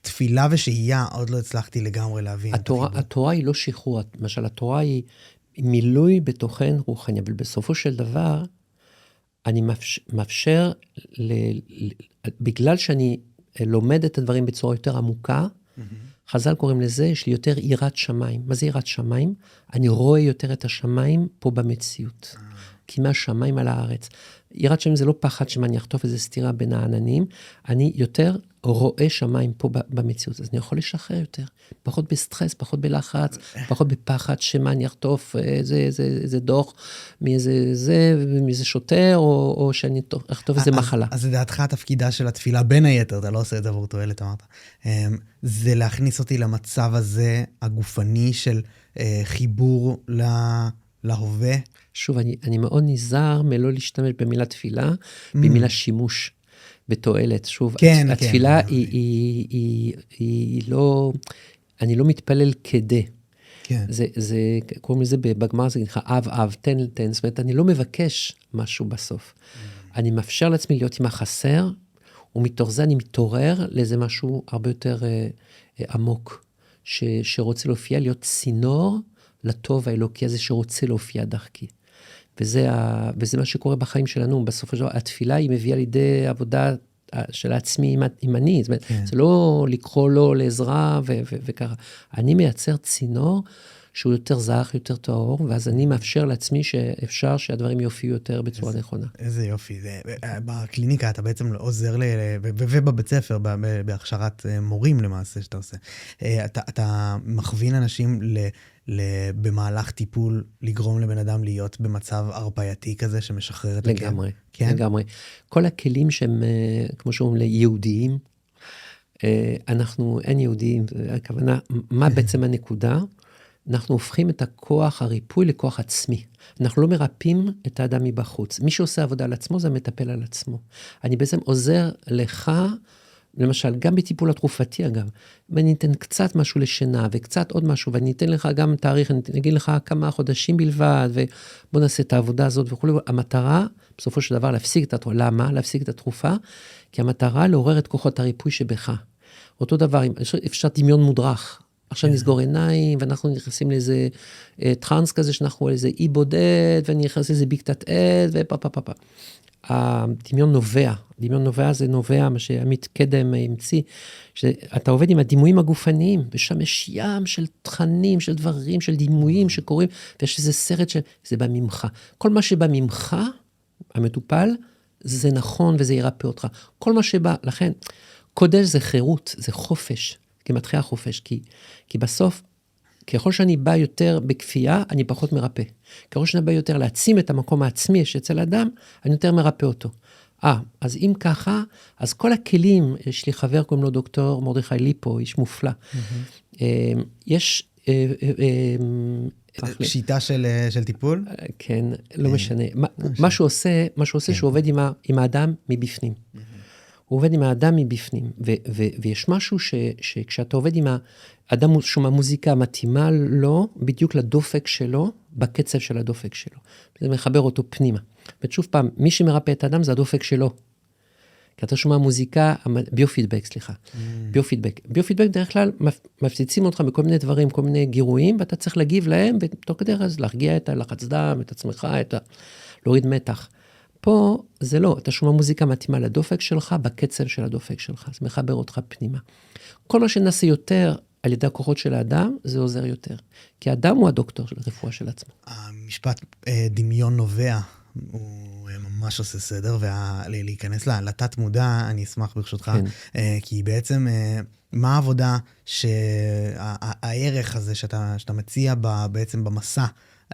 תפילה ושהייה, עוד לא הצלחתי לגמרי להבין. התורה היא לא שחרור, למשל התורה היא מילוי בתוכן רוחני, אבל בסופו של דבר, אני מאפשר, בגלל שאני לומד את הדברים בצורה יותר עמוקה, חז"ל קוראים לזה, יש לי יותר יראת שמיים. מה זה יראת שמיים? אני רואה יותר את השמיים פה במציאות. כי מהשמיים על הארץ. יראת שמיים זה לא פחד שמא אני אחטוף איזו סתירה בין העננים, אני יותר רואה שמיים פה במציאות, אז אני יכול לשחרר יותר, פחות בסטרס, פחות בלחץ, פחות בפחד שמא אני אחטוף איזה דוח מאיזה שוטר, או שאני אחטוף איזה מחלה. אז לדעתך התפקידה של התפילה, בין היתר, אתה לא עושה את זה עבור תועלת, אמרת, זה להכניס אותי למצב הזה, הגופני של חיבור להווה. שוב, אני מאוד נזהר מלא להשתמש במילה תפילה, במילה שימוש בתועלת. שוב, התפילה היא לא, אני לא מתפלל כדי. זה, קוראים לזה בגמרא, זה נקרא אב, תן, זאת אומרת, אני לא מבקש משהו בסוף. אני מאפשר לעצמי להיות עם החסר, ומתוך זה אני מתעורר לאיזה משהו הרבה יותר עמוק, שרוצה להופיע, להיות צינור לטוב האלוקי הזה שרוצה להופיע דרכי. וזה מה שקורה בחיים שלנו. בסופו של דבר, התפילה היא מביאה לידי עבודה של עצמי עם אני. זאת אומרת, זה לא לקרוא לו לעזרה וככה. אני מייצר צינור שהוא יותר זך, יותר טהור, ואז אני מאפשר לעצמי שאפשר שהדברים יופיעו יותר בצורה נכונה. איזה יופי. בקליניקה אתה בעצם עוזר, ובבית ספר, בהכשרת מורים למעשה שאתה עושה. אתה מכווין אנשים במהלך טיפול לגרום לבן אדם להיות במצב הרפייתי כזה שמשחרר את הכאב. לגמרי, כן? לגמרי. כל הכלים שהם, כמו שאומרים, ליהודיים, אין יהודיים, הכוונה, מה בעצם הנקודה? אנחנו הופכים את הכוח הריפוי לכוח עצמי. אנחנו לא מרפאים את האדם מבחוץ. מי שעושה עבודה על עצמו, זה מטפל על עצמו. אני בעצם עוזר לך, למשל, גם בטיפול התרופתי, אגב, ואני אתן קצת משהו לשינה, וקצת עוד משהו, ואני אתן לך גם תאריך, אני אגיד לך כמה חודשים בלבד, ובוא נעשה את העבודה הזאת וכו'. המטרה, בסופו של דבר, להפסיק את התרופה. למה? להפסיק את התרופה, כי המטרה לעורר את כוחות הריפוי שבך. אותו דבר, אפשר דמיון מודרך. עכשיו נסגור עיניים, ואנחנו נכנסים לאיזה טרנס כזה, שאנחנו איזה אי בודד, ואני נכנס לאיזה בקתת עד, ופפפפפ. הדמיון נובע זה נובע, מה שעמית קדם המציא, שאתה עובד עם הדימויים הגופניים, ושם יש ים של תכנים, של דברים, של דימויים שקורים, ויש איזה סרט שזה בא ממך. כל מה שבא ממך, המטופל, זה נכון וזה ירפא אותך. כל מה שבא, לכן, קודש זה חירות, זה חופש. כמתחיל החופש, כי בסוף, ככל שאני בא יותר בכפייה, אני פחות מרפא. ככל שאני בא יותר להעצים את המקום העצמי שאצל אדם, אני יותר מרפא אותו. אז אם ככה, אז כל הכלים, יש לי חבר, קוראים לו דוקטור מרדכי ליפו, איש מופלא. יש שיטה של טיפול? כן, לא משנה. מה שהוא עושה שהוא עובד עם האדם מבפנים. הוא עובד עם האדם מבפנים, ויש משהו שכשאתה עובד עם האדם, שום המוזיקה מתאימה לו, בדיוק לדופק שלו, בקצב של הדופק שלו. זה מחבר אותו פנימה. ושוב פעם, מי שמרפא את האדם זה הדופק שלו. כי אתה שומע מוזיקה, ביופידבק, סליחה. ביופידבק דרך כלל מפציצים אותך בכל מיני דברים, כל מיני גירויים, ואתה צריך להגיב להם, ותוך כדי אז להרגיע את הלחץ דם, את עצמך, להוריד מתח. פה זה לא, אתה שומע מוזיקה מתאימה לדופק שלך, בקצב של הדופק שלך, זה מחבר אותך פנימה. כל מה שנעשה יותר על ידי הכוחות של האדם, זה עוזר יותר. כי האדם הוא הדוקטור של הרפואה של עצמו. המשפט דמיון נובע, הוא ממש עושה סדר, ולהיכנס לתת מודע, אני אשמח ברשותך, כי בעצם מה העבודה שהערך הזה שאתה מציע בעצם במסע,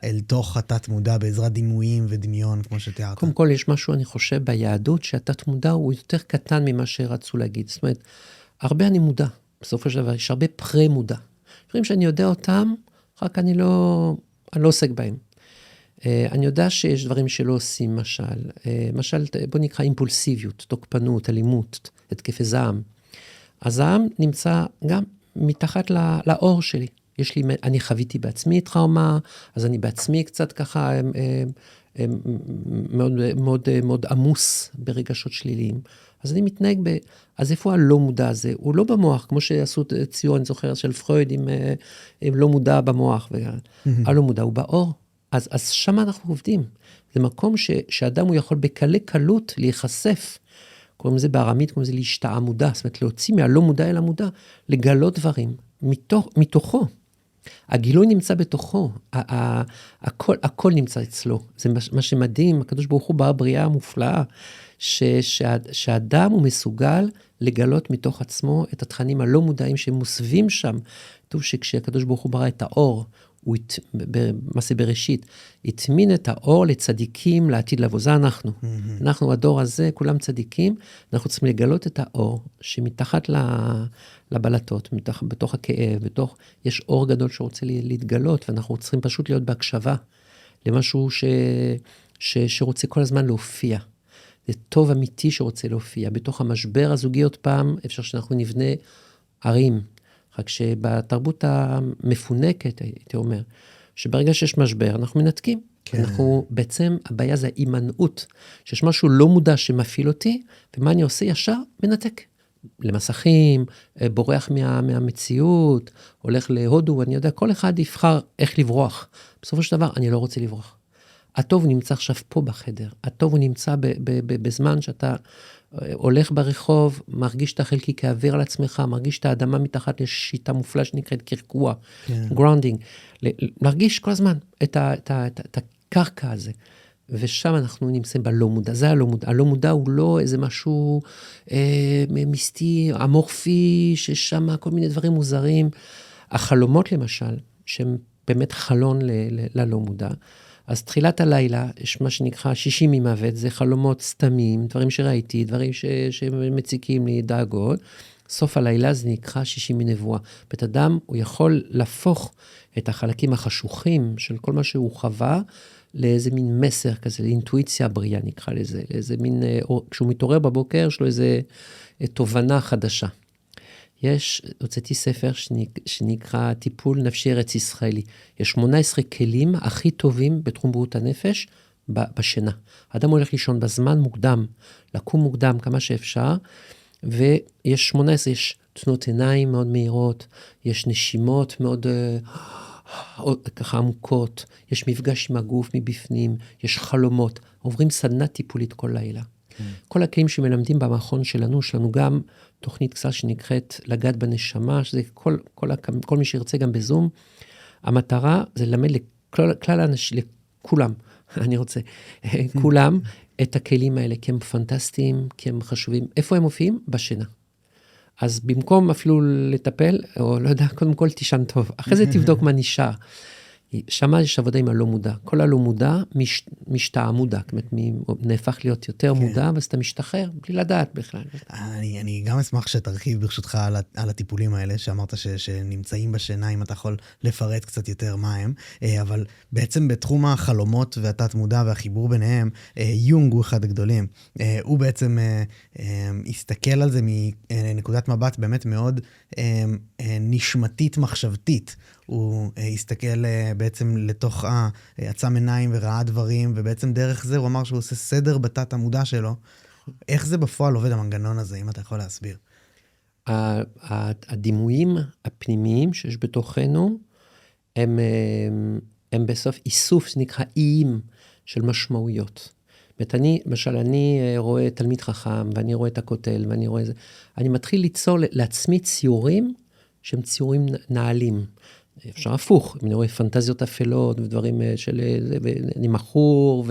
אל תוך התת מודע בעזרת דימויים ודמיון, כמו שתיארת. קודם כל, יש משהו, אני חושב, ביהדות, שהתת מודע הוא יותר קטן ממה שרצו להגיד. זאת אומרת, הרבה אני מודע. בסופו של דבר, יש הרבה פרה מודע. דברים שאני יודע אותם, רק אני לא עוסק בהם. אני יודע שיש דברים שלא עושים, משל, בוא נקרא אימפולסיביות, תוקפנות, אלימות, התקפי זעם. הזעם נמצא גם מתחת לאור שלי. אני חוויתי בעצמי טראומה, אז אני בעצמי קצת ככה מאוד, מאוד, מאוד עמוס ברגשות שליליים. אז אני מתנהג אז איפה הלא מודע הזה? הוא לא במוח, כמו שעשו ציור, אני זוכר, של פרויד עם לא מודע במוח. הלא מודע הוא באור. אז שם אנחנו עובדים. זה מקום שאדם הוא יכול בקלי קלות להיחשף. קוראים לזה בארמית, קוראים לזה להשתעה מודע. זאת אומרת, להוציא מהלא מודע אל המודע, לגלות דברים. מתוכו. הגילוי נמצא בתוכו, הכל נמצא אצלו. זה מה שמדהים, הקדוש ברוך הוא בבריאה המופלאה, שהאדם הוא מסוגל לגלות מתוך עצמו את התכנים הלא מודעים שמוסבים שם. כתוב שכשהקדוש ברוך הוא ברא את האור, הוא במעשה בראשית, התמין את האור לצדיקים לעתיד לבוא. זה אנחנו. אנחנו, הדור הזה, כולם צדיקים, אנחנו צריכים לגלות את האור שמתחת לבלטות, בתוך הכאב, יש אור גדול שרוצה להתגלות, ואנחנו צריכים פשוט להיות בהקשבה למשהו שרוצה כל הזמן להופיע. זה טוב אמיתי שרוצה להופיע. בתוך המשבר הזוגי עוד פעם, אפשר שאנחנו נבנה ערים. רק שבתרבות המפונקת, הייתי אומר, שברגע שיש משבר, אנחנו מנתקים. כן. אנחנו בעצם, הבעיה זה ההימנעות, שיש משהו לא מודע שמפעיל אותי, ומה אני עושה ישר? מנתק. למסכים, בורח מהמציאות, הולך להודו, אני יודע, כל אחד יבחר איך לברוח. בסופו של דבר, אני לא רוצה לברוח. הטוב נמצא עכשיו פה בחדר. הטוב הוא נמצא בזמן שאתה הולך ברחוב, מרגיש את החלקיק האוויר על עצמך, מרגיש את האדמה מתחת לשיטה מופלאה שנקראת קרקוע, גראונדינג. להרגיש כל הזמן את הקרקע הזה. ושם אנחנו נמצאים בלא מודע. זה הלא מודע. הלא מודע הוא לא איזה משהו מיסטי, אמורפי, ששם כל מיני דברים מוזרים. החלומות למשל, שהם באמת חלון ללא מודע, אז תחילת הלילה, יש מה שנקרא 60 ממוות, זה חלומות סתמים, דברים שראיתי, דברים שמציקים לי, דאגות. סוף הלילה זה נקרא 60 מנבואה. בית אדם, הוא יכול להפוך את החלקים החשוכים של כל מה שהוא חווה, לאיזה מין מסר כזה, לאינטואיציה בריאה נקרא לזה, לאיזה מין, כשהוא מתעורר בבוקר, יש לו איזה תובנה חדשה. הוצאתי ספר שנקרא טיפול נפשי ארץ ישראלי. יש 18 כלים הכי טובים בתחום בריאות הנפש בשינה. האדם הולך לישון בזמן מוקדם, לקום מוקדם כמה שאפשר, ויש 18, יש תנועות עיניים מאוד מהירות, יש נשימות מאוד ככה עמוקות, יש מפגש עם הגוף מבפנים, יש חלומות, עוברים סדנה טיפולית כל לילה. כל הכלים שמלמדים במכון שלנו, יש לנו גם תוכנית קצת שנקראת לגעת בנשמה, שזה כל מי שירצה גם בזום. המטרה זה ללמד לכלל האנשים, לכולם, אני רוצה, כולם את הכלים האלה, כי הם פנטסטיים, כי הם חשובים. איפה הם מופיעים? בשינה. אז במקום אפילו לטפל, או לא יודע, קודם כל תישן טוב. אחרי זה תבדוק מה נשאר. שמה יש עבודה עם הלא מודע. כל הלא מודע משתעה מודע. זאת אומרת, נהפך להיות יותר מודע, ואז אתה משתחרר, בלי לדעת בכלל. אני גם אשמח שתרחיב ברשותך על הטיפולים האלה, שאמרת שנמצאים בשינה, אם אתה יכול לפרט קצת יותר מה הם, אבל בעצם בתחום החלומות והתת מודע והחיבור ביניהם, יונג הוא אחד הגדולים. הוא בעצם הסתכל על זה מנקודת מבט באמת מאוד נשמתית מחשבתית. הוא הסתכל בעצם לתוך עצם עיניים וראה דברים, ובעצם דרך זה הוא אמר שהוא עושה סדר בתת המודע שלו. איך זה בפועל עובד המנגנון הזה, אם אתה יכול להסביר? הדימויים הפנימיים שיש בתוכנו, הם בסוף איסוף שנקרא איים של משמעויות. למשל, אני רואה תלמיד חכם, ואני רואה את הכותל, ואני רואה זה. אני מתחיל ליצור לעצמי ציורים, שהם ציורים נעלים. אפשר הפוך, אני רואה פנטזיות אפלות, ודברים של, אני מכור,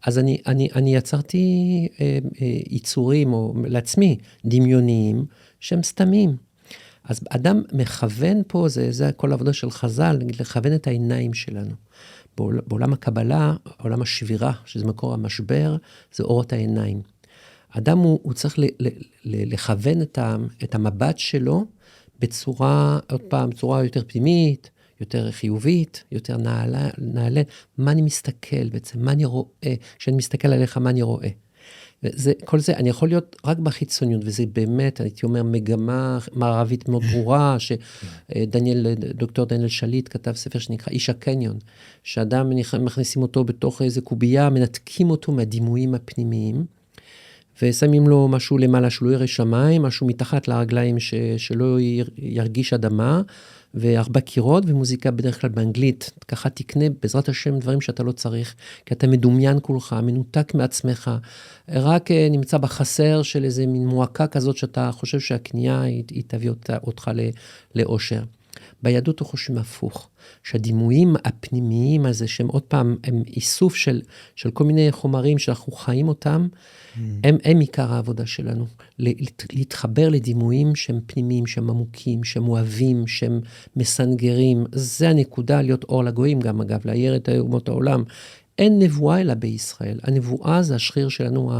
אז אני יצרתי ייצורים, או לעצמי, דמיוניים, שהם סתמים. אז אדם מכוון פה, זה כל העבודה של חז"ל, לכוון את העיניים שלנו. בעולם הקבלה, עולם השבירה, שזה מקור המשבר, זה אורות העיניים. אדם הוא צריך לכוון את המבט שלו, בצורה, עוד פעם, בצורה יותר פנימית, יותר חיובית, יותר נעלה, מה אני מסתכל בעצם, מה אני רואה, כשאני מסתכל עליך, מה אני רואה. כל זה, אני יכול להיות רק בחיצוניות, וזה באמת, הייתי אומר, מגמה מערבית מאוד ברורה, דוקטור דניאל שליט כתב ספר שנקרא איש הקניון, שאדם מכניסים אותו בתוך איזה קובייה, מנתקים אותו מהדימויים הפנימיים, ושמים לו משהו למעלה שלא יראה שמיים, משהו מתחת לרגליים שלא ירגיש אדמה, ו4 קירות, ומוזיקה בדרך כלל באנגלית. ככה תקנה בעזרת השם דברים שאתה לא צריך, כי אתה מדומיין כולך, מנותק מעצמך, רק נמצא בחסר של איזה מין מועקה כזאת, שאתה חושב שהקנייה היא תביא אותך לאושר. ביהדות הוא חושבים הפוך, שהדימויים הפנימיים הזה, שהם עוד פעם, הם איסוף של כל מיני חומרים שאנחנו חיים אותם, הם עיקר העבודה שלנו. להתחבר לדימויים שהם פנימיים, שהם עמוקים, שהם אוהבים, שהם מסנגרים. זה הנקודה להיות אור לגויים גם, אגב, להאיר את אומות העולם. אין נבואה אלא בישראל. הנבואה זה השריר שלנו,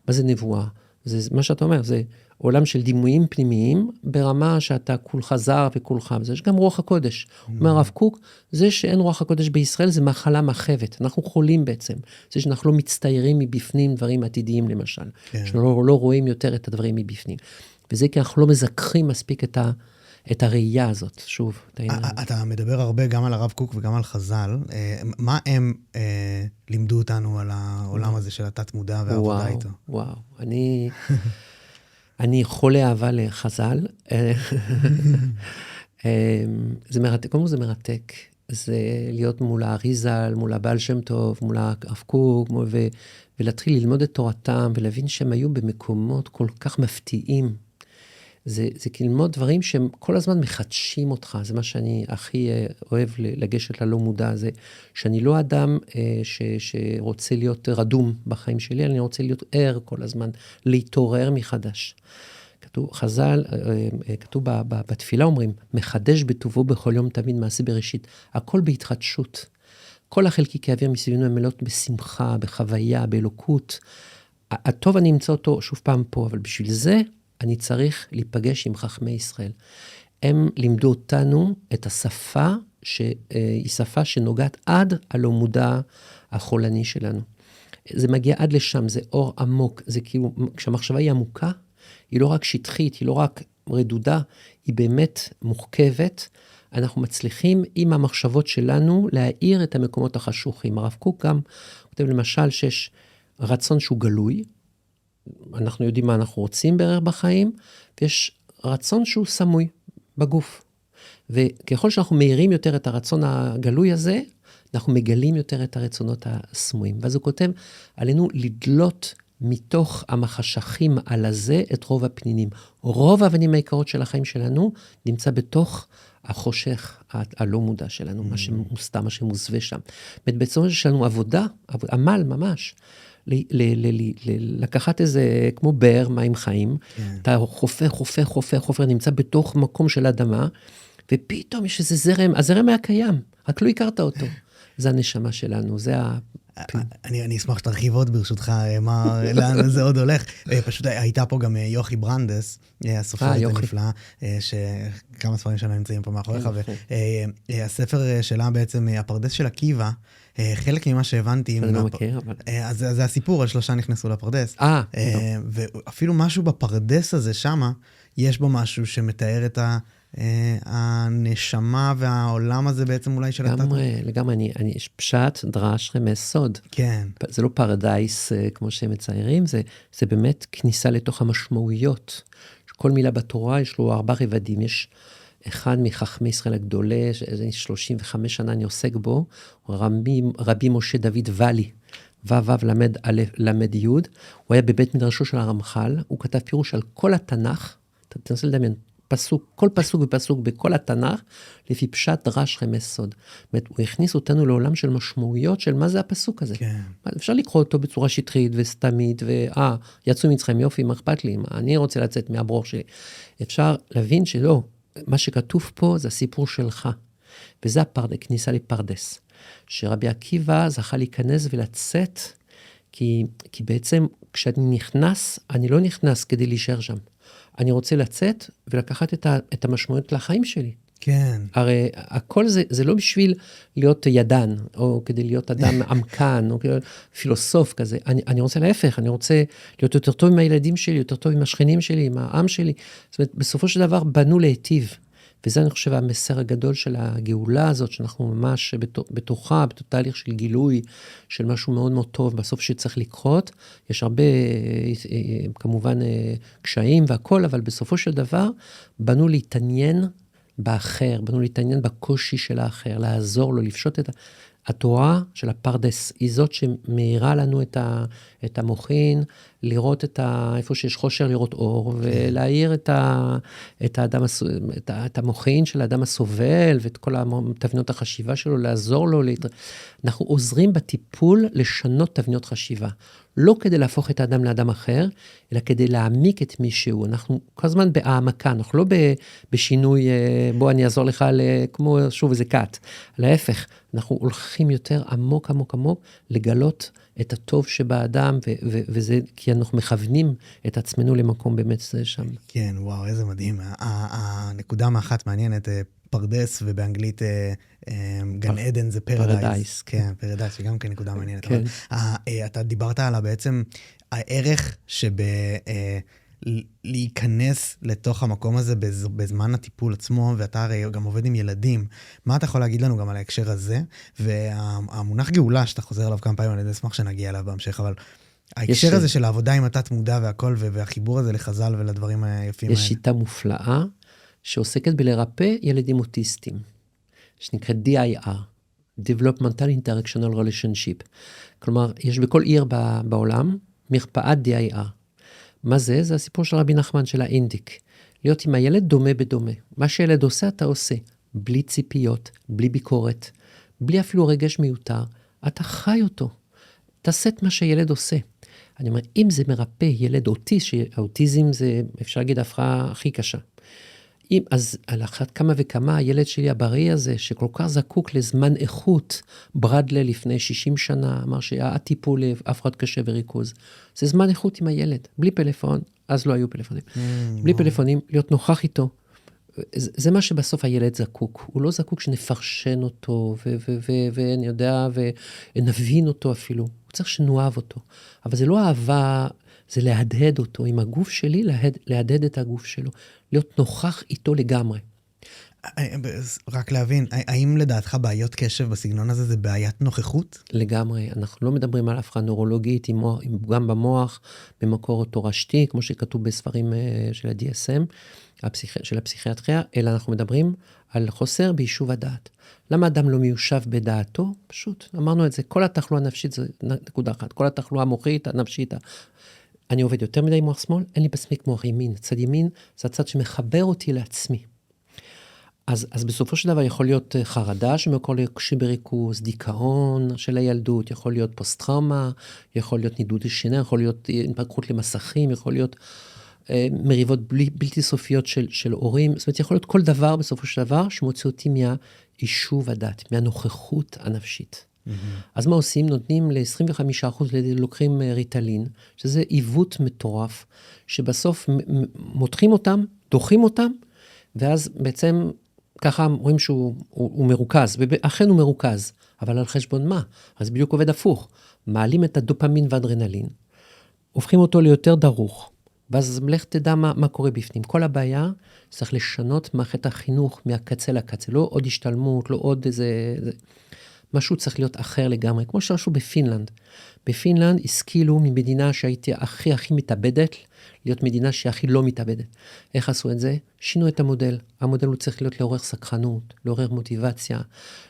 מה זה נבואה? זה מה שאתה אומר, זה עולם של דימויים פנימיים, ברמה שאתה כולך זר וכולך, וזה יש גם רוח הקודש. אומר הרב קוק, זה שאין רוח הקודש בישראל זה מחלה מחבת, אנחנו חולים בעצם. זה שאנחנו לא מצטיירים מבפנים דברים עתידיים למשל, שאנחנו לא רואים יותר את הדברים מבפנים. וזה כי אנחנו לא מזכחים מספיק את הראייה הזאת, שוב. אתה מדבר הרבה גם על הרב קוק וגם על חז"ל. מה הם לימדו אותנו על העולם הזה של התת מודע והעבודה איתו? וואו, אני חולה אהבה לחז"ל. זה מרתק, קודם כל זה מרתק. זה להיות מול האריז"ל, מול הבעל שם טוב, מול הרב קוק, ולהתחיל ללמוד את תורתם, ולהבין שהם היו במקומות כל כך מפתיעים. זה ללמוד דברים שהם כל הזמן מחדשים אותך, זה מה שאני הכי אוהב לגשת ללא מודע הזה, שאני לא אדם שרוצה להיות רדום בחיים שלי, אני רוצה להיות ער כל הזמן, להתעורר מחדש. כתוב, חז"ל, כתוב בתפילה אומרים, מחדש בטובו בכל יום תמיד מעשה בראשית, הכל בהתחדשות. כל החלקיקי אוויר מסביבנו הם מלאות בשמחה, בחוויה, באלוקות. הטוב אני אמצא אותו שוב פעם פה, אבל בשביל זה אני צריך להיפגש עם חכמי ישראל. הם לימדו אותנו את השפה, שהיא שפה שנוגעת עד הלא מודע החולני שלנו. זה מגיע עד לשם, זה אור עמוק, זה כאילו, כשהמחשבה היא עמוקה, היא לא רק שטחית, היא לא רק רדודה, היא באמת מורכבת. אנחנו מצליחים עם המחשבות שלנו להאיר את המקומות החשוכים. הרב קוק גם כותב למשל שיש רצון שהוא גלוי, אנחנו יודעים מה אנחנו רוצים בערך בחיים, ויש רצון שהוא סמוי בגוף. וככל שאנחנו מאירים יותר את הרצון הגלוי הזה, אנחנו מגלים יותר את הרצונות הסמויים. ואז הוא כותב, עלינו לדלות מתוך המחשכים על הזה את רוב הפנינים. רוב האבנים העיקרות של החיים שלנו נמצא בתוך החושך הלא מודע שלנו, מה שמוסתר, מה שמוסווה שם. בעצם יש לנו עבודה, עמל ממש, לקחת איזה, כמו באר, מים חיים, אתה חופר, נמצא בתוך מקום של אדמה, ופתאום יש איזה זרם, הזרם היה קיים, רק לא הכרת אותו. זה הנשמה שלנו, זה אני אשמח שתרחיב עוד ברשותך, לאן זה עוד הולך. פשוט הייתה פה גם יוכי ברנדס, הסופרת הנפלאה, שכמה ספרים שלה נמצאים פה מאחוריך, והספר שלה בעצם, הפרדס של עקיבא, חלק ממה שהבנתי, אני לא מכיר, אבל אז זה הסיפור, על 3 נכנסו לפרדס, ואפילו משהו בפרדס הזה שמה, יש בו משהו שמתאר את הנשמה והעולם הזה בעצם אולי של התת. לגמרי, יש פשט, דרש, רמז, סוד. כן. זה לא פרדייס כמו שהם מציירים, זה באמת כניסה לתוך המשמעויות. כל מילה בתורה יש לו 4 רבדים, אחד מחכמי ישראל הגדולה, 35 שנה אני עוסק בו, רבי משה דוד ואלי, למד י', הוא היה בבית מדרשו של הרמח"ל, הוא כתב פירוש על כל התנ"ך, תנסה לדמיין, כל פסוק ופסוק בכל התנ"ך, לפי פשט דרש רמז סוד. זאת אומרת, הוא הכניס אותנו לעולם של משמעויות של מה זה הפסוק הזה. כן. אפשר לקרוא אותו בצורה שטחית וסתמית, יצאו מצחם יופי, מה אכפת לי, אני רוצה לצאת מהברוך שלי. אפשר להבין שלא, מה שכתוב פה זה הסיפור שלך, וזה כניסה לפרדס, שרבי עקיבא זכה להיכנס ולצאת, כי בעצם כשאני נכנס, אני לא נכנס כדי להישאר שם. אני רוצה לצאת ולקחת את המשמעויות לחיים שלי. כן. הרי הכל זה לא בשביל להיות ידן, או כדי להיות אדם עמקן, או פילוסוף כזה. אני רוצה להפך, אני רוצה להיות יותר טוב עם הילדים שלי, יותר טוב עם השכנים שלי, עם העם שלי. זאת אומרת, בסופו של דבר בנו להיטיב. וזה אני חושב המסר הגדול של הגאולה הזאת, שאנחנו ממש בתוכה, בתהליך של גילוי, של משהו מאוד מאוד טוב, בסוף שצריך לקרות. יש הרבה, כמובן, קשיים והכל, אבל בסופו של דבר, בנו להתעניין באחר, בנו להתעניין בקושי של האחר, לעזור לו, לפשוט את התורה של הפרדס, היא זאת שמאירה לנו את המוחין, לראות איפה שיש חושר, לראות אור, ולהאיר את המוחין של האדם הסובל, ואת כל תבניות החשיבה שלו, לעזור לו. אנחנו עוזרים בטיפול לשנות תבניות חשיבה. לא כדי להפוך את האדם לאדם אחר, אלא כדי להעמיק את מישהו. אנחנו כל הזמן בהעמקה, אנחנו לא בשינוי, בוא אני אעזור לך כמו שוב איזה קאט. להפך, אנחנו הולכים יותר עמוק, עמוק, עמוק, לגלות את הטוב שבאדם, וזה כי אנחנו מכוונים את עצמנו למקום באמת זה שם. כן, וואו, איזה מדהים. הנקודה מאחת מעניינת, פרדס, ובאנגלית גן עדן זה פרדייס. כן, פרדייס, שגם כן נקודה מעניינת. כן. אתה דיברת על בעצם הערך להיכנס לתוך המקום הזה בזמן הטיפול עצמו, ואתה הרי גם עובד עם ילדים. מה אתה יכול להגיד לנו גם על ההקשר הזה? והמונח גאולה שאתה חוזר עליו כמה פעמים, אני אשמח שנגיע אליו בהמשך, אבל ההקשר הזה של העבודה עם התת מודע והכל, והחיבור הזה לחז"ל ולדברים היפים האלה. יש שיטה מופלאה שעוסקת בלרפא ילדים אוטיסטים, שנקראת DIR, Developmental Interactional Relationship. כלומר, יש בכל עיר בעולם מרפאת DIR. מה זה? זה הסיפור של רבי נחמן של האינדיק. להיות עם הילד דומה בדומה. מה שילד עושה, אתה עושה. בלי ציפיות, בלי ביקורת, בלי אפילו רגש מיותר. אתה חי אותו. תעשה את מה שילד עושה. אני אומר, אם זה מרפא ילד אוטיסט, שהאוטיזם זה, אפשר להגיד, ההפרעה הכי קשה. אז על אחת כמה וכמה, הילד שלי הבריא הזה, שכל כך זקוק לזמן איכות, ברדלה לפני 60 שנה, אמר שהיה טיפול להפרעת קשב וריכוז. זה זמן איכות עם הילד, בלי פלאפון, אז לא היו פלאפונים. בלי פלאפונים, להיות נוכח איתו. זה מה שבסוף הילד זקוק. הוא לא זקוק שנפרשן אותו, ואני יודע, ונבין אותו אפילו. הוא צריך שנואב אותו. אבל זה לא אהבה, זה להדהד אותו. עם הגוף שלי, להדהד את הגוף שלו. להיות נוכח איתו לגמרי. רק להבין, האם לדעתך בעיות קשב בסגנון הזה זה בעיית נוכחות? לגמרי. אנחנו לא מדברים על הפרעה נורולוגית, גם במוח, במקור תורשתי, כמו שכתוב בספרים של ה-DSM, של הפסיכיאטריה, אלא אנחנו מדברים על חוסר ביישוב הדעת. למה אדם לא מיושב בדעתו? פשוט, אמרנו את זה, כל התחלואה הנפשית זה נקודה אחת, כל התחלואה המוחית, הנפשית, אני עובד יותר מדי מוח שמאל, אין לי בסמיק מוח ימין. צד ימין זה הצד שמחבר אותי לעצמי. אז בסופו של דבר יכול להיות חרדה שמקור לקושי בריכוז, דיכאון של הילדות, יכול להיות פוסט-טראומה, יכול להיות נידוד שינה, יכול להיות התמכרות למסכים, יכול להיות מריבות בלתי סופיות של הורים. זאת אומרת, יכול להיות כל דבר בסופו של דבר שמוציא אותי מהיישוב הדעת, מהנוכחות הנפשית. אז מה עושים? נותנים ל-25% לוקחים ריטלין, שזה עיוות מטורף, שבסוף מותחים אותם, דוחים אותם, ואז בעצם ככה רואים שהוא מרוכז, ואכן הוא מרוכז, אבל על חשבון מה? אז בדיוק עובד הפוך, מעלים את הדופמין ואדרנלין, הופכים אותו ליותר דרוך, ואז לך תדע מה קורה בפנים. כל הבעיה צריך לשנות מערכת החינוך מהקצה לקצה, לא עוד השתלמות, לא עוד איזה משהו צריך להיות אחר לגמרי, כמו שרשו בפינלנד. בפינלנד השכילו ממדינה שהייתי הכי מתאבדת, להיות מדינה שהכי לא מתאבדת. איך עשו את זה? שינו את המודל. המודל הוא צריך להיות לעורר סקרנות, לעורר מוטיבציה,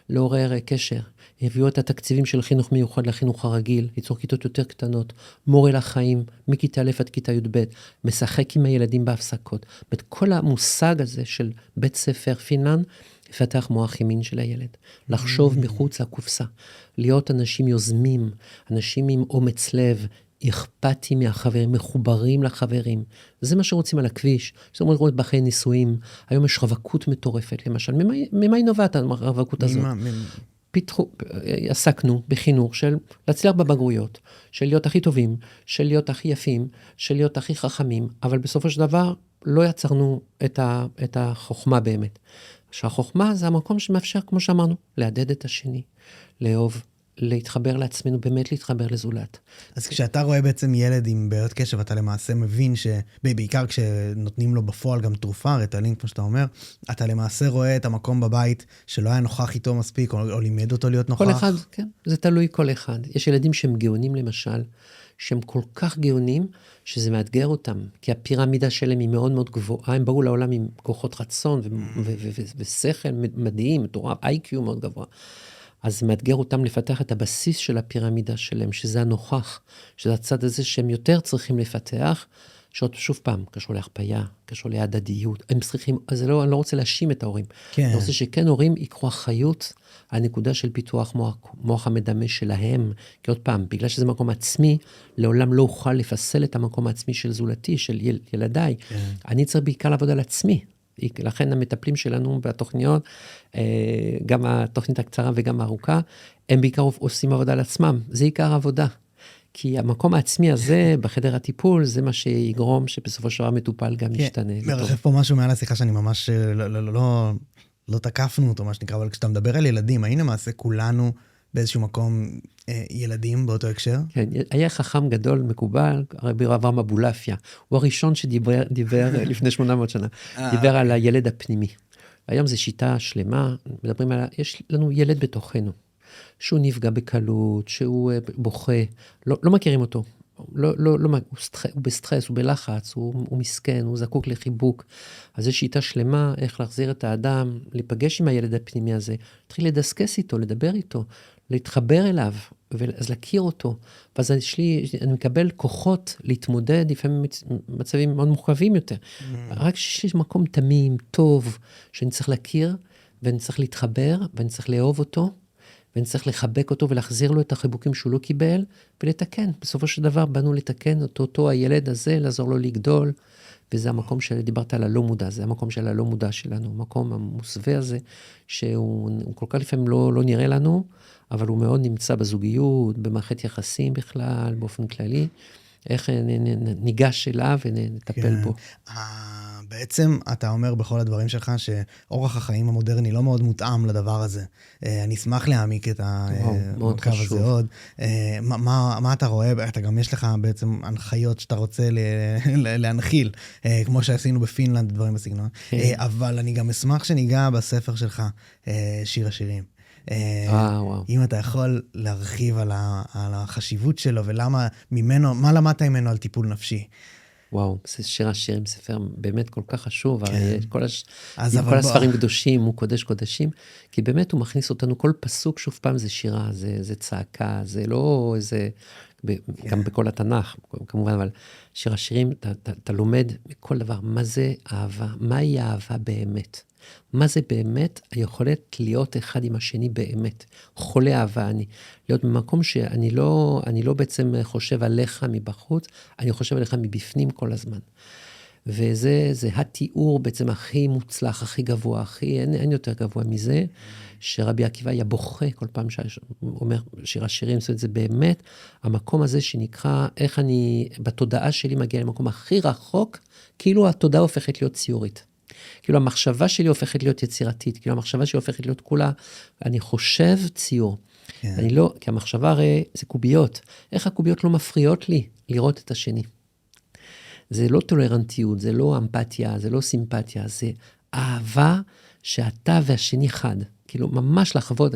לעורר קשר. הביאו את התקציבים של חינוך מיוחד לחינוך הרגיל, ליצור כיתות יותר קטנות, מורה לחיים, מכיתה א' עד כיתה י"ב, משחק עם הילדים בהפסקות. כל המושג הזה של בית ספר פינלנד, לפתח מוח ימין של הילד, לחשוב מחוץ לקופסה, להיות אנשים יוזמים, אנשים עם אומץ לב, אכפתיים מהחברים, מחוברים לחברים. זה מה שרוצים על הכביש, זאת אומרת, רואים בחיי נישואים, היום יש רווקות מטורפת, למשל, ממה היא נובעת הרווקות הזאת? עסקנו בחינוך של להצליח בבגרויות, של להיות הכי טובים, של להיות הכי יפים, של להיות הכי חכמים, אבל בסופו של דבר לא יצרנו את החוכמה באמת. שהחוכמה זה המקום שמאפשר, כמו שאמרנו, להדד את השני, לאהוב, להתחבר לעצמנו, באמת להתחבר לזולת. אז כשאתה רואה בעצם ילד עם בעיות קשב, אתה למעשה מבין שבעיקר כשנותנים לו בפועל גם תרופה, ריטלין, כמו שאתה אומר, אתה למעשה רואה את המקום בבית שלא היה נוכח איתו מספיק, או לימד אותו להיות נוכח. כל אחד, כן, זה תלוי כל אחד. יש ילדים שהם גאונים למשל, שהם כל כך גאונים, שזה מאתגר אותם, כי הפירמידה שלהם היא מאוד מאוד גבוהה, הם באו לעולם עם כוחות רצון ושכל מדהים, מטורף, IQ מאוד גבוה. אז זה מאתגר אותם לפתח את הבסיס של הפירמידה שלהם, שזה הנוכח, שזה הצד הזה שהם יותר צריכים לפתח, שעוד שוב פעם, קשור להרפאיה, קשור להדדיות, הם צריכים, אז אני לא רוצה להאשים את ההורים. כן. אני רוצה שכן הורים ייקחו אחריות על נקודה של פיתוח מוח המדמה שלהם, כי עוד פעם, בגלל שזה מקום עצמי, לעולם לא אוכל לפסל את המקום העצמי של זולתי, של ילדיי. כן. אני צריך בעיקר לעבוד על עצמי. לכן המטפלים שלנו בתוכניות, גם התוכנית הקצרה וגם הארוכה, הם בעיקר עושים עבודה על עצמם. זה עיקר העבודה. כי המקום העצמי הזה, בחדר הטיפול, זה מה שיגרום שבסופו של דבר מטופל גם ישתנה. מרחב פה משהו מעל השיחה שאני ממש לא תקפנו אותו, מה שנקרא, אבל כשאתה מדבר על ילדים, האם למעשה כולנו באיזשהו מקום ילדים באותו הקשר? כן, היה חכם גדול, מקובל, רבי אברהם אבולעפיה. הוא הראשון שדיבר לפני 800 שנה, דיבר על הילד הפנימי. היום זו שיטה שלמה, מדברים על, יש לנו ילד בתוכנו. שהוא נפגע בקלות, שהוא בוכה, לא מכירים אותו, הוא בסטרס, הוא בלחץ, הוא מסכן, הוא זקוק לחיבוק. אז זו שיטה שלמה איך להחזיר את האדם, להיפגש עם הילד הפנימי הזה, להתחיל לדסקס איתו, לדבר איתו, להתחבר אליו, אז להכיר אותו. ואז אני מקבל כוחות להתמודד, לפעמים מצבים מאוד מורכבים יותר. רק שיש לי מקום תמים, טוב, שאני צריך להכיר, ואני צריך להתחבר, ואני צריך לאהוב אותו, ואני צריך לחבק אותו ולהחזיר לו את החיבוקים שהוא לא קיבל, ולתקן. בסופו של דבר באנו לתקן אותו הילד הזה, לעזור לו לגדול, וזה המקום שדיברת על הלא מודע, זה המקום של הלא מודע שלנו, המקום המוסווה הזה, שהוא כל כך לפעמים לא נראה לנו, אבל הוא מאוד נמצא בזוגיות, במערכת יחסים בכלל, באופן כללי, איך ניגש אליו ונטפל בו. בעצם אתה אומר בכל הדברים שלך שאורח החיים המודרני לא מאוד מותאם לדבר הזה. אני אשמח להעמיק את הקו הזה עוד. מה אתה רואה? אתה גם יש לך בעצם הנחיות שאתה רוצה להנחיל, כמו שעשינו בפינלנד, דברים בסגנון. אבל אני גם אשמח שניגע בספר שלך, שיר השירים. אם אתה יכול להרחיב על החשיבות שלו ולמה ממנו, מה למדת ממנו על טיפול נפשי? וואו, שיר השירים, ספר באמת כל כך חשוב, הרי כל הספרים קדושים הוא קודש קודשים, כי באמת הוא מכניס אותנו, כל פסוק שוב פעם זה שירה, זה צעקה, זה לא איזה, גם בכל התנ"ך, כמובן, אבל שיר השירים, אתה לומד מכל דבר, מה זה אהבה, מהי אהבה באמת? מה זה באמת היכולת להיות אחד עם השני באמת? חולה אהבה אני. להיות במקום שאני לא בעצם חושב עליך מבחוץ, אני חושב עליך מבפנים כל הזמן. וזה התיאור בעצם הכי מוצלח, הכי גבוה, אין יותר גבוה מזה, שרבי עקיבא היה בוכה כל פעם שאומר שיר השירים, זאת אומרת, זה באמת המקום הזה שנקרא, איך אני בתודעה שלי מגיע למקום הכי רחוק, כאילו התודעה הופכת להיות ציורית. כאילו המחשבה שלי הופכת להיות יצירתית, כאילו המחשבה שלי הופכת להיות כולה, אני חושב ציור. אני לא, כי המחשבה הרי זה קוביות. איך הקוביות לא מפריעות לי לראות את השני? זה לא טולרנטיות, זה לא אמפתיה, זה לא סימפתיה, זה אהבה שאתה והשני חד. כאילו ממש לחוות.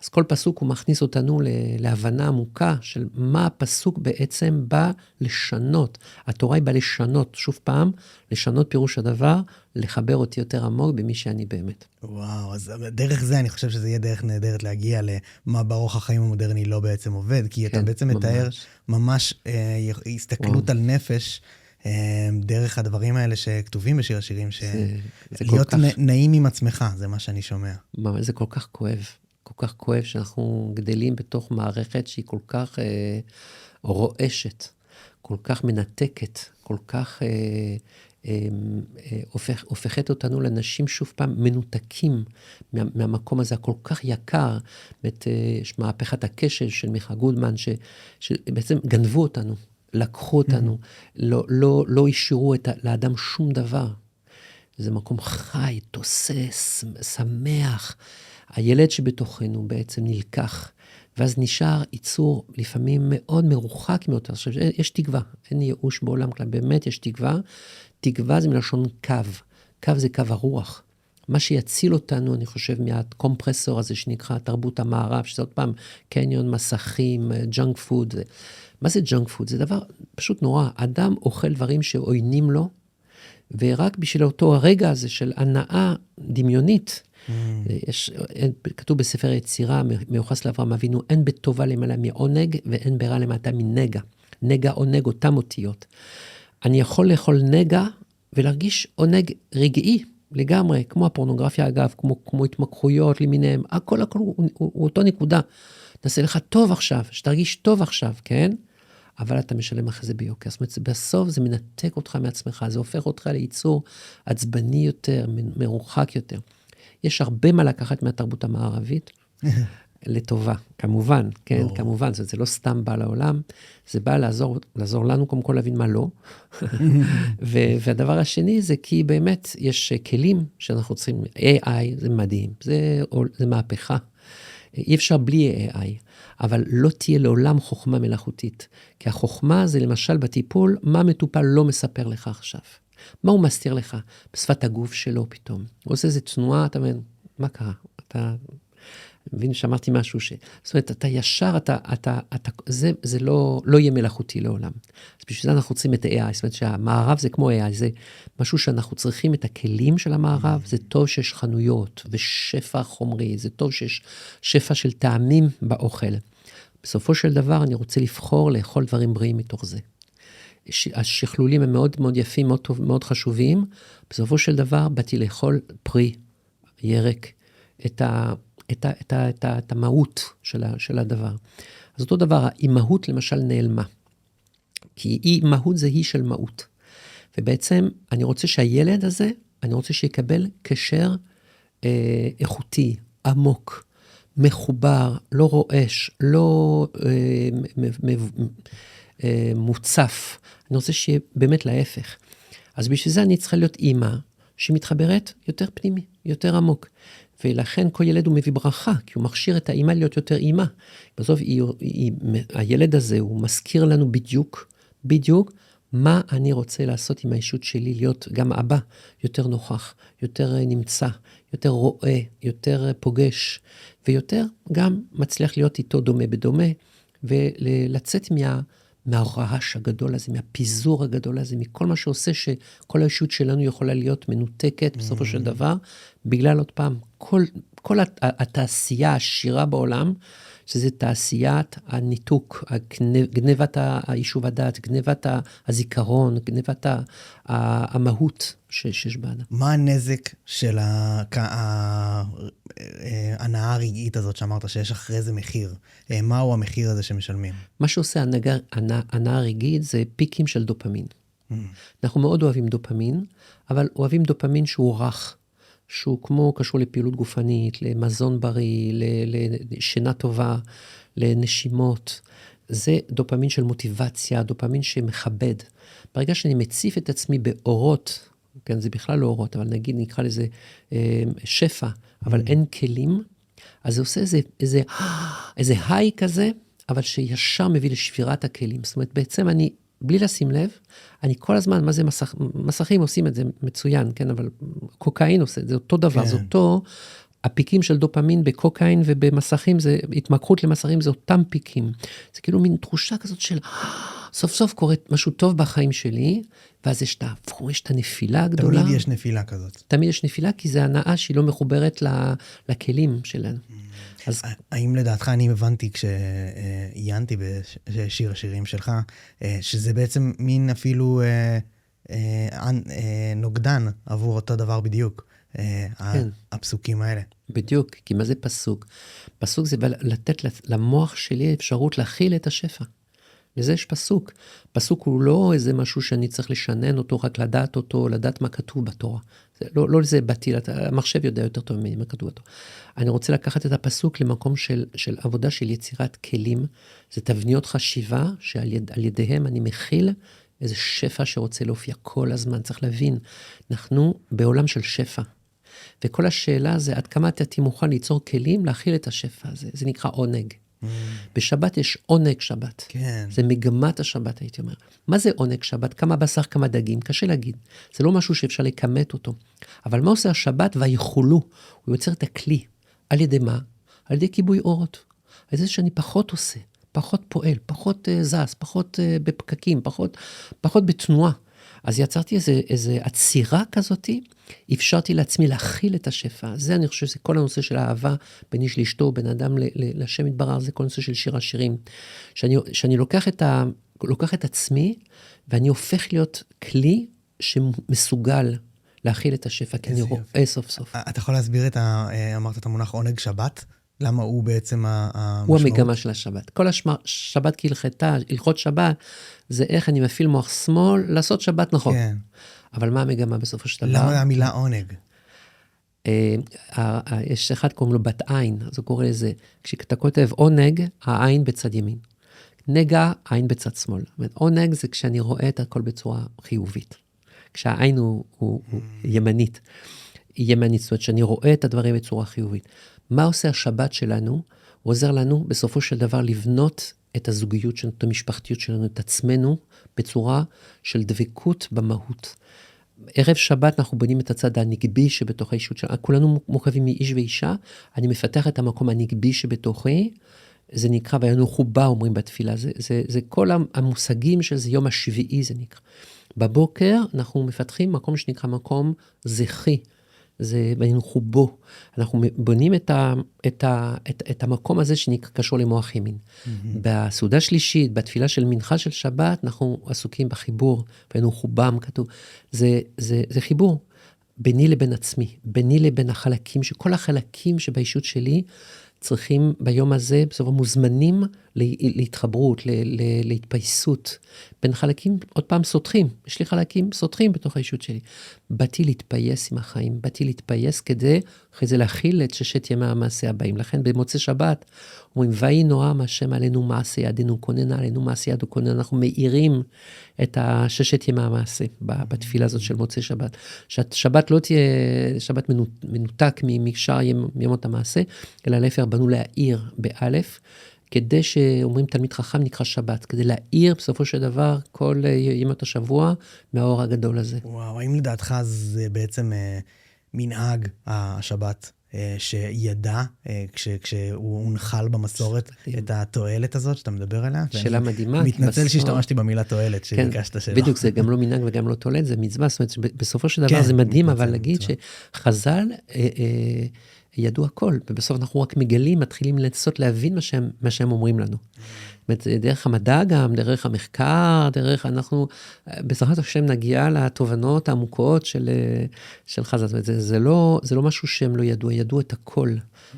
אז כל פסוק הוא מכניס אותנו להבנה עמוקה של מה הפסוק בעצם בא לשנות. התורה היא באה לשנות, שוב פעם, לשנות פירוש הדבר, לחבר אותי יותר עמוק במי שאני באמת. וואו, אז דרך זה אני חושב שזה יהיה דרך נהדרת להגיע למה באורח החיים המודרני לא בעצם עובד, כי אתה בעצם מתאר ממש הסתכלות על נפש, דרך הדברים האלה שכתובים בשיר השירים, להיות נעים עם עצמך, זה מה שאני שומע. זה כל כך כואב. כל כך כואב שאנחנו גדלים בתוך מערכת שהיא כל כך רועשת, כל כך מנתקת, כל כך הופכת אותנו לאנשים שוב פעם מנותקים מהמקום הזה הכל כך יקר. יש מהפכת הקשל של מיכה גודמן, שבעצם גנבו אותנו, לקחו אותנו, לא אישרו לאדם שום דבר. זה מקום חי, תוסס, שמח. הילד שבתוכנו בעצם נלקח, ואז נשאר ייצור לפעמים מאוד מרוחק מאותה. עכשיו, יש תקווה, אין ייאוש בעולם כלל, באמת יש תקווה. תקווה זה מלשון קו, קו זה קו הרוח. מה שיציל אותנו, אני חושב, מהקומפרסור הזה שנקרא תרבות המערב, שזה עוד פעם קניון, מסכים, ג'אנק פוד. מה זה ג'אנק פוד? זה דבר פשוט נורא. אדם אוכל דברים שעוינים לו, ורק בשביל אותו הרגע הזה של הנאה דמיונית, כתוב בספר יצירה, מיוחס לאברהם אבינו, אין בטובה למעלה מעונג, ואין ברע למטה מנגע. נגע, עונג, אותם אותיות. אני יכול לאכול נגע, ולהרגיש עונג רגעי, לגמרי, כמו הפורנוגרפיה אגב, כמו התמקחויות למיניהם, הכל הוא אותו נקודה. תעשה לך טוב עכשיו, שתרגיש טוב עכשיו, כן? אבל אתה משלם אחרי זה ביוקר. זאת אומרת, בסוף זה מנתק אותך מעצמך, זה הופך אותך ליצור עצבני יותר, מרוחק יותר. יש הרבה מה לקחת מהתרבות המערבית, לטובה, כמובן, כן, כמובן, זה לא סתם בא לעולם, זה בא לעזור לנו, קודם כל להבין מה לא, והדבר השני זה כי באמת יש כלים שאנחנו צריכים, AI זה מדהים, זה מהפכה, אי אפשר בלי AI, אבל לא תהיה לעולם חוכמה מלאכותית, כי החוכמה זה למשל בטיפול, מה מטופל לא מספר לך עכשיו, מה הוא מסתיר לך, בשפת הגוף שלו פתאום, הוא עושה איזה תנועה, אתה מבין, מה קרה, אתה מבין שאמרתי משהו זאת אומרת, אתה ישר, זה לא יהיה מלאכותי לעולם. אז בשביל זה אנחנו צריכים את ה-AI, זאת אומרת שהמערב זה כמו AI, זה משהו שאנחנו צריכים את הכלים של המערב, זה טוב שיש חנויות ושפע חומרי, זה טוב שיש שפע של טעמים באוכל. בסופו של דבר אני רוצה לבחור לאכול דברים בריאים מתוך זה. השכלולים הם מאוד מאוד יפים, מאוד טוב, מאוד חשובים. בסופו של דבר באתי לאכול פרי, ירק, את המהות של הדבר. אז אותו דבר, האימהות למשל נעלמה. כי מהות זה היא של מהות. ובעצם אני רוצה שהילד הזה, אני רוצה שיקבל קשר איכותי, עמוק, מחובר, לא רועש, לא מוצף. אני רוצה שיהיה באמת להפך. אז בשביל זה אני צריכה להיות אימא שמתחברת יותר פנימי, יותר עמוק. ולכן כל ילד הוא מביא ברכה, כי הוא מכשיר את האימא להיות יותר אימא. בסוף הילד הזה הוא מזכיר לנו בדיוק מה אני רוצה לעשות עם האישות שלי, להיות גם אבא, יותר נוכח, יותר נמצא, יותר רואה, יותר פוגש, ויותר גם מצליח להיות איתו דומה בדומה, ולצאת מהרעש הגדול הזה, מהפיזור הגדול הזה, מכל מה שעושה שכל האישות שלנו יכולה להיות מנותקת בסופו של דבר, בגלל עוד פעם, כל התעשייה העשירה בעולם, שזה תעשיית הניתוק, גנבת היישוב הדעת, גנבת הזיכרון, גנבת המהות שיש באדם. מה הנזק של ההנאה הרגעית הזאת שאמרת שיש אחרי זה מחיר? מהו המחיר הזה שמשלמים? מה שעושה הנאה רגעית זה פיקים של דופמין. אנחנו מאוד אוהבים דופמין, אבל אוהבים דופמין שהוא רך, שהוא כמו קשור לפעילות גופנית, למזון בריא, לשינה טובה, לנשימות. זה דופמין של מוטיבציה, דופמין שמכבד. ברגע שאני מציף את עצמי באורות, כן, זה בכלל לא אורות, אבל נגיד נקרא לזה שפע, אבל אין כלים, אז זה עושה איזה היי כזה, אבל שישר מביא לשבירת הכלים. זאת אומרת, בעצם אני, בלי לשים לב, אני כל הזמן, מה זה מסכים עושים את זה מצוין, כן, אבל קוקאין עושה את זה, אותו דבר, זה אותו, הפיקים של דופמין בקוקאין ובמסכים, זה התמכרות למסכים, זה אותם פיקים. זה כאילו מין תחושה כזאת של, סוף סוף קורה משהו טוב בחיים שלי, ואז יש את הנפילה הגדולה. תמיד יש נפילה כזאת. תמיד יש נפילה, כי זה הנאה שהיא לא מחוברת לכלים שלנו. אז האם לדעתך אני הבנתי כשעיינתי בשיר השירים שלך, שזה בעצם מין אפילו נוגדן עבור אותו דבר בדיוק, הפסוקים האלה. בדיוק, כי מה זה פסוק? פסוק זה לתת למוח שלי אפשרות להכיל את השפע. לזה יש פסוק. פסוק הוא לא איזה משהו שאני צריך לשנן אותו, רק לדעת אותו, לדעת מה כתוב בתורה. לא לזה באתי, המחשב יודע יותר טוב מה כתוב בתורה. אני רוצה לקחת את הפסוק למקום של עבודה של יצירת כלים. זה תבניות חשיבה שעל ידיהם אני מכיל איזה שפע שרוצה להופיע כל הזמן. צריך להבין, אנחנו בעולם של שפע. וכל השאלה זה עד כמה אתה מוכן ליצור כלים להכיל את השפע הזה. זה נקרא עונג. בשבת יש עונג שבת. כן. זה מגמת השבת, הייתי אומר. מה זה עונג שבת? כמה בשר, כמה דגים? קשה להגיד. זה לא משהו שאפשר לקמת אותו. אבל מה עושה השבת? ויכולו. הוא יוצר את הכלי. על ידי מה? על ידי כיבוי אורות. על זה שאני פחות עושה, פחות פועל, פחות זז, פחות בפקקים, פחות בתנועה. אז יצרתי איזה עצירה כזאת, אפשרתי לעצמי להכיל את השפע. זה אני חושב, זה כל הנושא של האהבה, בין איש לאשתו, בין אדם לשם יתברך, זה כל הנושא של שיר השירים. שאני לוקח את עצמי, ואני הופך להיות כלי שמסוגל להכיל את השפע, כי אני רואה סוף סוף. אתה יכול להסביר אמרת את המונח עונג שבת? למה הוא בעצם המשמעות? הוא המגמה של השבת. כל השבת כהלכתה, הלכות שבת, זה איך אני מפעיל מוח שמאל, לעשות שבת נכון. כן. אבל מה המגמה בסופו של דבר? למה המילה עונג? יש אחד קוראים לו בת עין, אז הוא קורא לזה, כשאתה כותב עונג, העין בצד ימין. נגע, עין בצד שמאל. עונג זה כשאני רואה את הכל בצורה חיובית. כשהעין הוא ימנית. זאת אומרת, שאני רואה את הדברים בצורה חיובית. מה עושה השבת שלנו? הוא עוזר לנו בסופו של דבר לבנות את הזוגיות שלנו, את המשפחתיות שלנו, את עצמנו, בצורה של דבקות במהות. ערב שבת אנחנו בונים את הצד הנגבי שבתוך האישות שלנו. כולנו מורכבים מאיש ואישה, אני מפתח את המקום הנגבי שבתוכי, זה נקרא, והיינו חובה, אומרים בתפילה, זה כל המושגים של זה, יום השביעי זה נקרא. בבוקר אנחנו מפתחים מקום שנקרא מקום זכי, זה היינו חובו, אנחנו בונים את המקום הזה שקשור למוח ימין. בסעודה שלישית, בתפילה של מנחה של שבת, אנחנו עסוקים בחיבור, והיינו חובם כתוב, זה חיבור. ביני לבין עצמי, ביני לבין החלקים, שכל החלקים שבאישות שלי, צריכים ביום הזה, בסופו מוזמנים להתחברות, להתפייסות, בין חלקים, עוד פעם סותרים, יש לי חלקים סותרים בתוך האישות שלי. באתי להתפייס עם החיים, באתי להתפייס כדי, אחרי זה להכיל את 6 ימי המעשה הבאים. לכן במוצאי שבת, אומרים, ויהי נועם השם עלינו מעשה ידינו, כוננה עלינו מעשה ידו כוננה, אנחנו מאירים את 6 ימי המעשה, בתפילה הזאת של מוצאי שבת. שבת לא תהיה שבת מנותק משאר ימות המעשה, אלא להפך, בנו להאיר באלף, כדי שאומרים תלמיד חכם נקרא שבת, כדי להאיר בסופו של דבר כל ימות השבוע מהאור הגדול הזה. וואו, האם לדעתך זה בעצם מנהג השבת שידע, כשהוא הונחל במסורת, את התועלת הזאת שאתה מדבר עליה? שאלה מדהימה. מתנצל שהשתמשתי במילה תועלת, שביקשת שאלה. בדיוק, זה גם לא מנהג וגם לא תועלת, זה מצווה, זאת אומרת, בסופו של דבר זה מדהים, אבל להגיד שחז"ל ידעו הכל, ובסוף אנחנו רק מגלים, מתחילים לנסות להבין מה שהם אומרים לנו. זאת אומרת, דרך המדע גם, דרך המחקר, דרך אנחנו, בעזרת השם נגיע לתובנות העמוקות של חז"ל. זאת אומרת, זה לא משהו שהם לא ידעו, ידעו את הכל.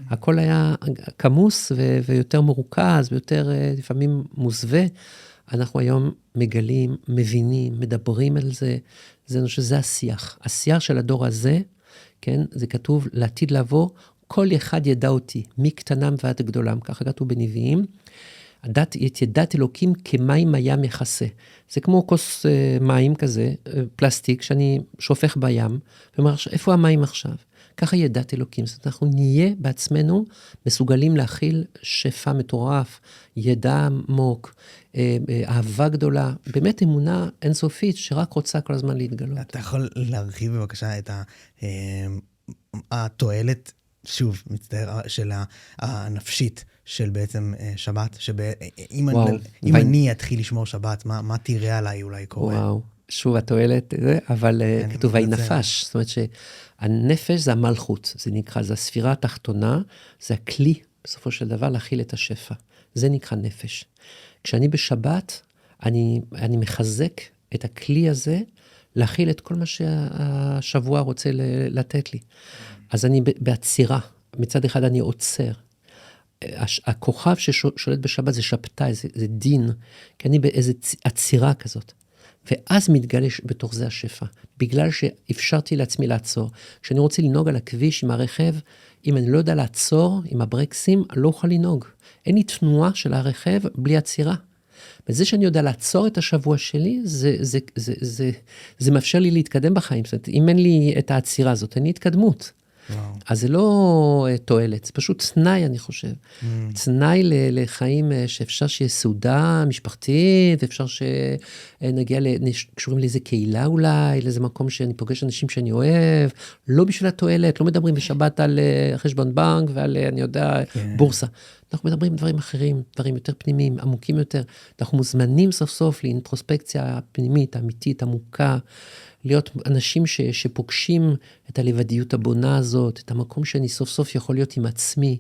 הכל היה כמוס ויותר מרוכז, ויותר לפעמים מוסווה. אנחנו היום מגלים, מבינים, מדברים על זה. זה השיח. השיח של הדור הזה, כן, זה כתוב לעתיד לבוא, כל אחד ידע אותי, מקטנם ועד גדולם, ככה כתוב בנביאים, ידעת אלוקים כמים הים יחסה. זה כמו כוס מים כזה, פלסטיק, שאני שופך בים, ואומר, איפה המים עכשיו? ככה ידעת אלוקים. זאת אומרת, אנחנו נהיה בעצמנו מסוגלים להכיל שפע מטורף, ידע עמוק, אהבה גדולה, באמת אמונה אינסופית שרק רוצה כל הזמן להתגלות. אתה יכול להרחיב בבקשה את התועלת, שוב, מצטער, של הנפשית של בעצם שבת, שאם אני אתחיל לשמור שבת, מה תראה עליי אולי קורה? וואו, שוב התועלת, אבל כתוב היא נפש, זאת אומרת שהנפש זה המלכות, זה נקרא, זה הספירה התחתונה, זה הכלי בסופו של דבר להכיל את השפע, זה נקרא נפש. כשאני בשבת, אני מחזק את הכלי הזה, להכיל את כל מה שהשבוע רוצה לתת לי. אז אני בעצירה, מצד אחד אני עוצר. הכוכב ששולט בשבת זה שבתאי, זה דין, כי אני באיזו עצירה כזאת. ואז מתגלה בתוך זה השפע, בגלל שאפשרתי לעצמי לעצור. כשאני רוצה לנהוג על הכביש עם הרכב, אם אני לא יודע לעצור עם הברקסים, אני לא אוכל לנהוג. אין לי תנועה של הרכב בלי עצירה. וזה שאני יודע לעצור את השבוע שלי, זה מאפשר לי להתקדם בחיים. זאת אומרת, אם אין לי את העצירה הזאת, אין לי התקדמות. וואו. אז זה לא תועלת, זה פשוט תנאי, אני חושב. תנאי לחיים שאפשר שיהיה סעודה משפחתית, אפשר שנגיע, קשורים לאיזה קהילה אולי, לאיזה מקום שאני פוגש אנשים שאני אוהב, לא בשביל התועלת, לא מדברים בשבת על חשבון בנק ועל, אני יודע, בורסה. אנחנו מדברים דברים אחרים, דברים יותר פנימיים, עמוקים יותר. אנחנו מוזמנים סוף סוף לאינטרוספקציה פנימית, אמיתית, עמוקה, להיות אנשים שפוגשים את הלבדיות הבונה הזאת, את המקום שאני סוף סוף יכול להיות עם עצמי,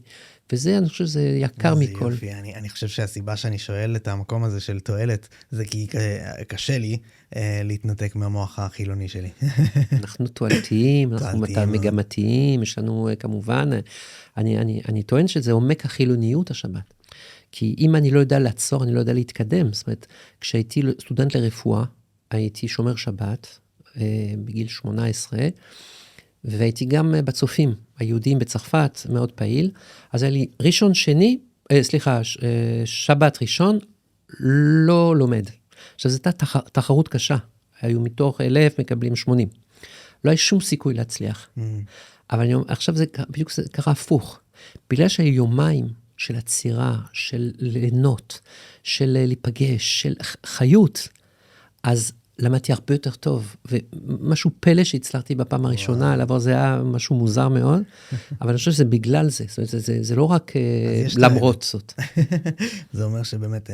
וזה, אני חושב שזה יקר מכל. יופי, אני חושב שהסיבה שאני שואל את המקום הזה של תועלת, זה כי קשה לי להתנתק מהמוח החילוני שלי. אנחנו תועלתיים, אנחנו מגמתיים, יש לנו כמובן, אני טוען שזה עומק החילוניות השבת. כי אם אני לא יודע לעצור, אני לא יודע להתקדם. זאת אומרת, כשהייתי סטודנט לרפואה, הייתי שומר שבת, בגיל 18, והייתי גם בצופים, היהודים בצרפת, מאוד פעיל, אז היה לי שבת ראשון, לא לומד. עכשיו, זו הייתה תחרות קשה, היו מתוך 1,000 מקבלים 80. לא היה שום סיכוי להצליח. אבל עכשיו בדיוק זה קרה הפוך. בגלל שהיו יומיים של עצירה, של ליהנות, של להיפגש, של חיות, אז למדתי הרבה יותר טוב, ומשהו פלא שהצלחתי בפעם הראשונה, לעבור זה היה משהו מוזר מאוד, אבל אני חושב שזה בגלל זה, זאת אומרת, זה לא רק למרות זאת. זה אומר שבאמת,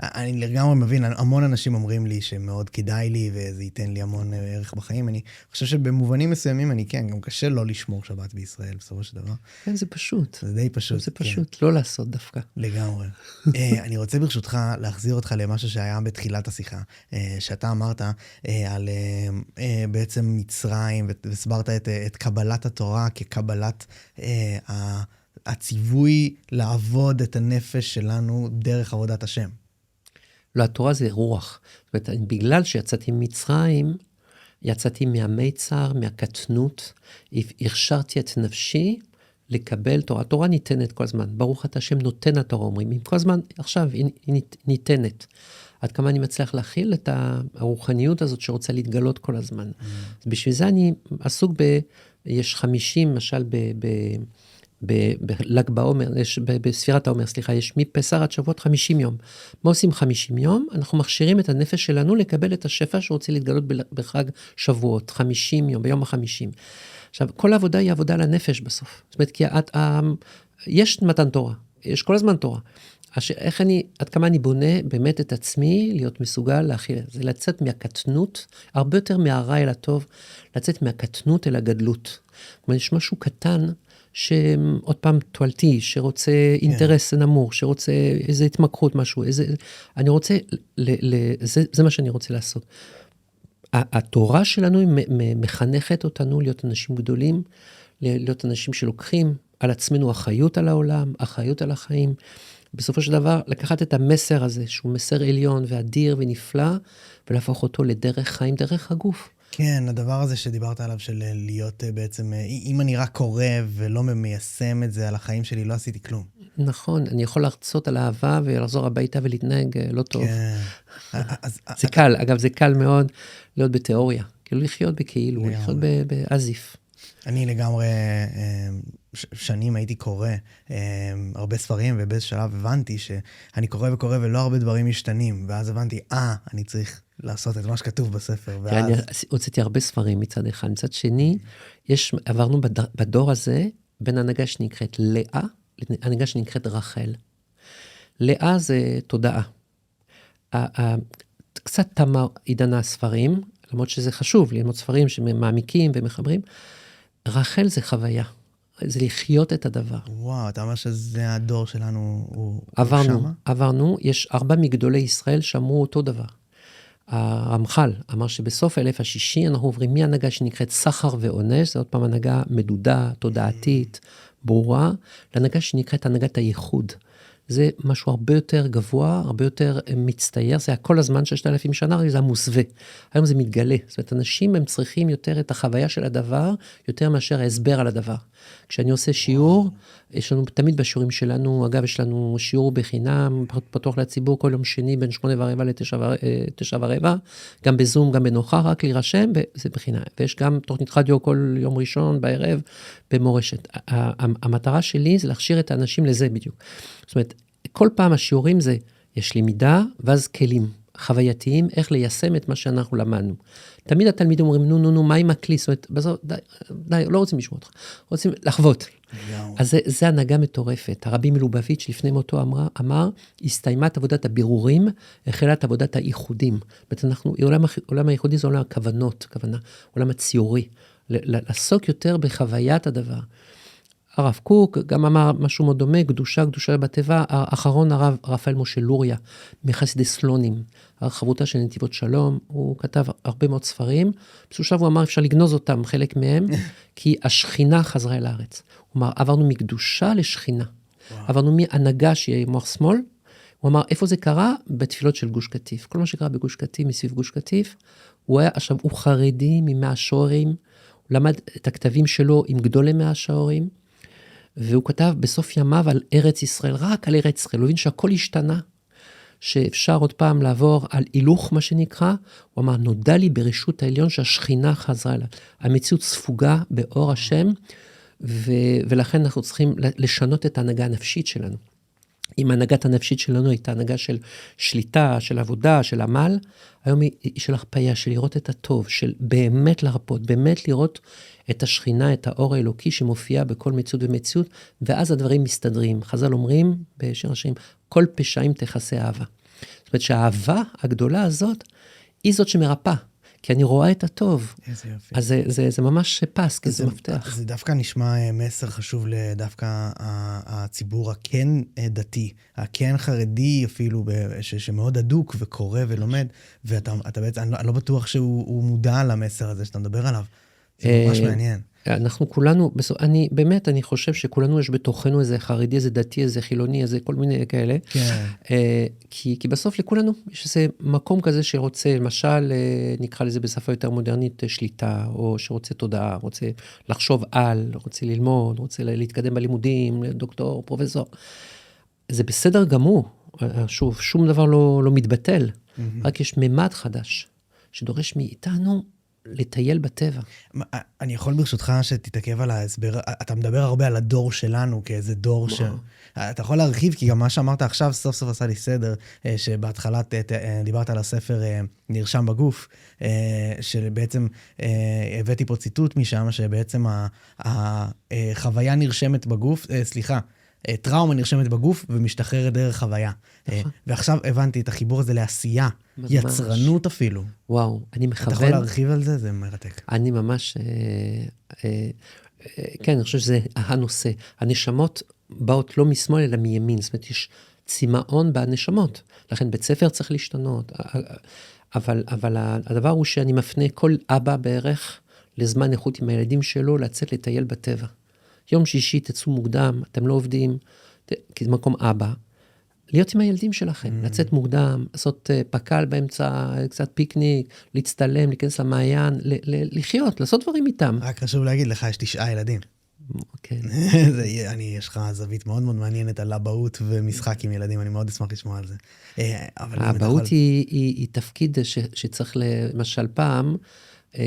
אני לגמרי מבין, המון אנשים אומרים לי שמאוד כדאי לי, וזה ייתן לי המון ערך בחיים, אני חושב שבמובנים מסוימים, אני כן, גם קשה לא לשמור שבת בישראל, בסופו של דבר. כן, זה פשוט. זה די פשוט. זה פשוט, לא לעשות דווקא. לגמרי. אני רוצה ברשותך להחזיר אותך למשהו שהיה בתחילת השיחה, שאתה אמרת על בעצם מצרים, והסברת את קבלת התורה כקבלת הציווי לעבוד את הנפש שלנו דרך עבודת השם. לא, התורה זה רוח. זאת אומרת, בגלל שיצאתי ממצרים, יצאתי מהמיצר, מהקטנות, הכשרתי את נפשי לקבל תורה. התורה ניתנת כל הזמן. ברוך אתה השם נותן התורה, אומרים. כל הזמן, עכשיו היא ניתנת. עד כמה אני מצליח להכיל את הרוחניות הזאת שרוצה להתגלות כל הזמן. אז בשביל זה אני עסוק יש 50, למשל בל"ג בעומר, בספירת העומר, סליחה, יש מפסח עד שבועות 50 יום. מה עושים 50 יום? אנחנו מכשירים את הנפש שלנו לקבל את השפע שרוצה להתגלות בחג שבועות, 50 יום, ביום ה-50. עכשיו, כל העבודה היא עבודה לנפש בסוף. זאת אומרת, כי יש מתן תורה, יש כל הזמן תורה. עד כמה אני בונה באמת את עצמי להיות מסוגל להכיל, זה לצאת מהקטנות, הרבה יותר מהרע אל הטוב, לצאת מהקטנות אל הגדלות. כלומר, יש משהו קטן, שעוד פעם תועלתי, שרוצה אינטרס נמוך, שרוצה איזו התמקחות משהו, אני רוצה, זה מה שאני רוצה לעשות. התורה שלנו היא מחנכת אותנו להיות אנשים גדולים, להיות אנשים שלוקחים על עצמנו אחריות על העולם, אחריות על החיים, בסופו של דבר, לקחת את המסר הזה, שהוא מסר עליון ואדיר ונפלא, ולהפוך אותו לדרך חיים, דרך הגוף. כן, הדבר הזה שדיברת עליו של להיות בעצם, אם אני רק קורא ולא מיישם את זה על החיים שלי, לא עשיתי כלום. נכון, אני יכול להרצות על אהבה ולחזור הביתה ולהתנהג לא טוב. כן. זה קל, אגב, זה קל מאוד להיות בתיאוריה, כאילו לחיות בכאילו, לחיות באזיף. אני לגמרי שנים הייתי קורא הרבה ספרים, ובאיזה שלב הבנתי שאני קורא וקורא ולא הרבה דברים משתנים, ואז הבנתי, אני צריך לעשות את מה שכתוב בספר. אני הוצאתי הרבה ספרים מצד אחד, מצד שני, עברנו בדור הזה בין הנהגה שנקראת לאה, הנהגה שנקראת רחל. לאה זה תודעה. קצת תמה עידן הספרים, למרות שזה חשוב, ללמוד ספרים שמעמיקים ומחברים, רחל זה חוויה, זה לחיות את הדבר. וואו, אתה אומר שזה הדור שלנו, הוא עברנו, יש 4 מגדולי ישראל שאמרו אותו דבר. הרמח"ל אמר שבסוף 1060 אנחנו עוברים מהנהגה שנקראת סחר ועונש, זה עוד פעם הנהגה מדודה, תודעתית, ברורה, להנהגה שנקראת הנהגת הייחוד. זה משהו הרבה יותר גבוה, הרבה יותר מצטייר, זה היה כל הזמן 6,000 שנה, זה המוסווה. היום זה מתגלה. זאת אומרת, אנשים הם צריכים יותר את החוויה של הדבר, יותר מאשר ההסבר על הדבר. כשאני עושה שיעור, יש לנו תמיד בשיעורים שלנו, אגב, יש לנו שיעור בחינם, פתוח לציבור כל יום שני, בין 8:15 ל9:15, גם בזום, גם בנוכח, רק להירשם, וזה בחינם. ויש גם תוכנית רדיו כל יום ראשון, בערב, במורשת. המטרה שלי זה להכשיר את האנשים לזה בדיוק. זאת אומרת, כל פעם השיעורים זה, יש למידה, ואז כלים. חווייתיים, איך ליישם את מה שאנחנו למדנו. תמיד התלמידים אומרים, נו, מה עם הכלי? זאת אומרת, בזאת, די, לא רוצים לשמוע אותך, רוצים לחוות. אז זה הנהגה מטורפת. הרבי מלובביץ' לפני מותו אמר, הסתיימת עבודת הבירורים, החלת עבודת הייחודים. עולם הייחודי זה עולם הכוונות, עולם הציורי. לעסוק יותר בחוויית הדבר. הרב קוק גם אמר משהו מאוד דומה, קדושה בטבע, האחרון הרב רפאל משה לוריה, מחסידי סלונים, חברותה של נתיבות שלום, הוא כתב הרבה מאוד ספרים, בסופו הוא אמר אפשר לגנוז אותם, חלק מהם, כי השכינה חזרה אל הארץ. הוא אמר, עברנו מקדושה לשכינה, עברנו מהנהגה שיהיה מוח שמאל, הוא אמר, איפה זה קרה? בתפילות של גוש קטיף. כל מה שקרה בגוש קטיף, מסביב גוש קטיף, הוא חרדי ממאה שעורים, הוא למד את הכתבים שלו עם גדולי מאה שעורים, והוא כתב בסוף ימיו על ארץ ישראל, רק על ארץ ישראל, הוא הבין שהכל השתנה, שאפשר עוד פעם לעבור על הילוך מה שנקרא, הוא אמר, נודע לי ברשות העליון שהשכינה חזרה אליו, המציאות ספוגה באור השם, ולכן אנחנו צריכים לשנות את ההנהגה הנפשית שלנו. אם ההנהגת הנפשית שלנו הייתה הנהגה של שליטה, של עבודה, של עמל, היום היא של הרפאיה, של לראות את הטוב, של באמת לרפות, באמת לראות את השכינה, את האור האלוקי שמופיע בכל מציאות ומציאות, ואז הדברים מסתדרים. חז"ל אומרים בשיר השירים, כל פשעים תכסה אהבה. זאת אומרת שהאהבה הגדולה הזאת, היא זאת שמרפא. כי אני רואה את הטוב. איזה יופי. אז זה ממש פס, כי זה מפתח. זה דווקא נשמע מסר חשוב לדווקא הציבור הכן דתי, הכן חרדי אפילו, שמאוד אדוק וקורא ולומד, ואתה בעצם, אני לא בטוח שהוא מודע למסר הזה שאתה מדבר עליו. זה ממש מעניין. אנחנו כולנו, אני חושב שכולנו יש בתוכנו איזה חרדי, איזה דתי, איזה חילוני, איזה כל מיני כאלה. כן. כי בסוף לכולנו יש איזה מקום כזה שרוצה, למשל, נקרא לזה בשפה יותר מודרנית, שליטה, או שרוצה תודעה, רוצה לחשוב על, רוצה ללמוד, רוצה להתקדם בלימודים, דוקטור, פרופסור. זה בסדר גמור. שוב, שום דבר לא מתבטל. רק יש ממד חדש, שדורש מאיתנו לטייל בטבע. אני יכול ברשותך שתתעכב על ההסבר, אתה מדבר הרבה על הדור שלנו כאיזה דור אתה יכול להרחיב, כי גם מה שאמרת עכשיו סוף סוף עשה לי סדר, שבהתחלה דיברת על הספר נרשם בגוף, שבעצם הבאתי פה ציטוט משם, שבעצם החוויה נרשמת בגוף, טראומה נרשמת בגוף ומשתחררת דרך חוויה. ועכשיו הבנתי את החיבור הזה לעשייה, יצרנות אפילו. וואו, אני מכוון. אתה יכול להרחיב על זה? זה מרתק. אני ממש, כן, אני חושב שזה הנושא. הנשמות באות לא משמאל אלא מימין, זאת אומרת, יש צמאון בנשמות. לכן בית ספר צריך להשתנות. אבל הדבר הוא שאני מפנה כל אבא בערך לזמן איכות עם הילדים שלו, לצאת לטייל בטבע. יום שישי תצאו מוקדם, אתם לא עובדים, כי זה מקום אבא, להיות עם הילדים שלכם, לצאת מוקדם, לעשות פקל באמצע, קצת פיקניק, להצטלם, להיכנס למעיין, לחיות, לעשות דברים איתם. רק חשוב להגיד לך, יש 9 ילדים. כן. יש לך זווית מאוד מאוד מעניינת על אבהות ומשחק עם ילדים, אני מאוד אשמח לשמוע על זה. האבהות היא תפקיד שצריך למשל פעם,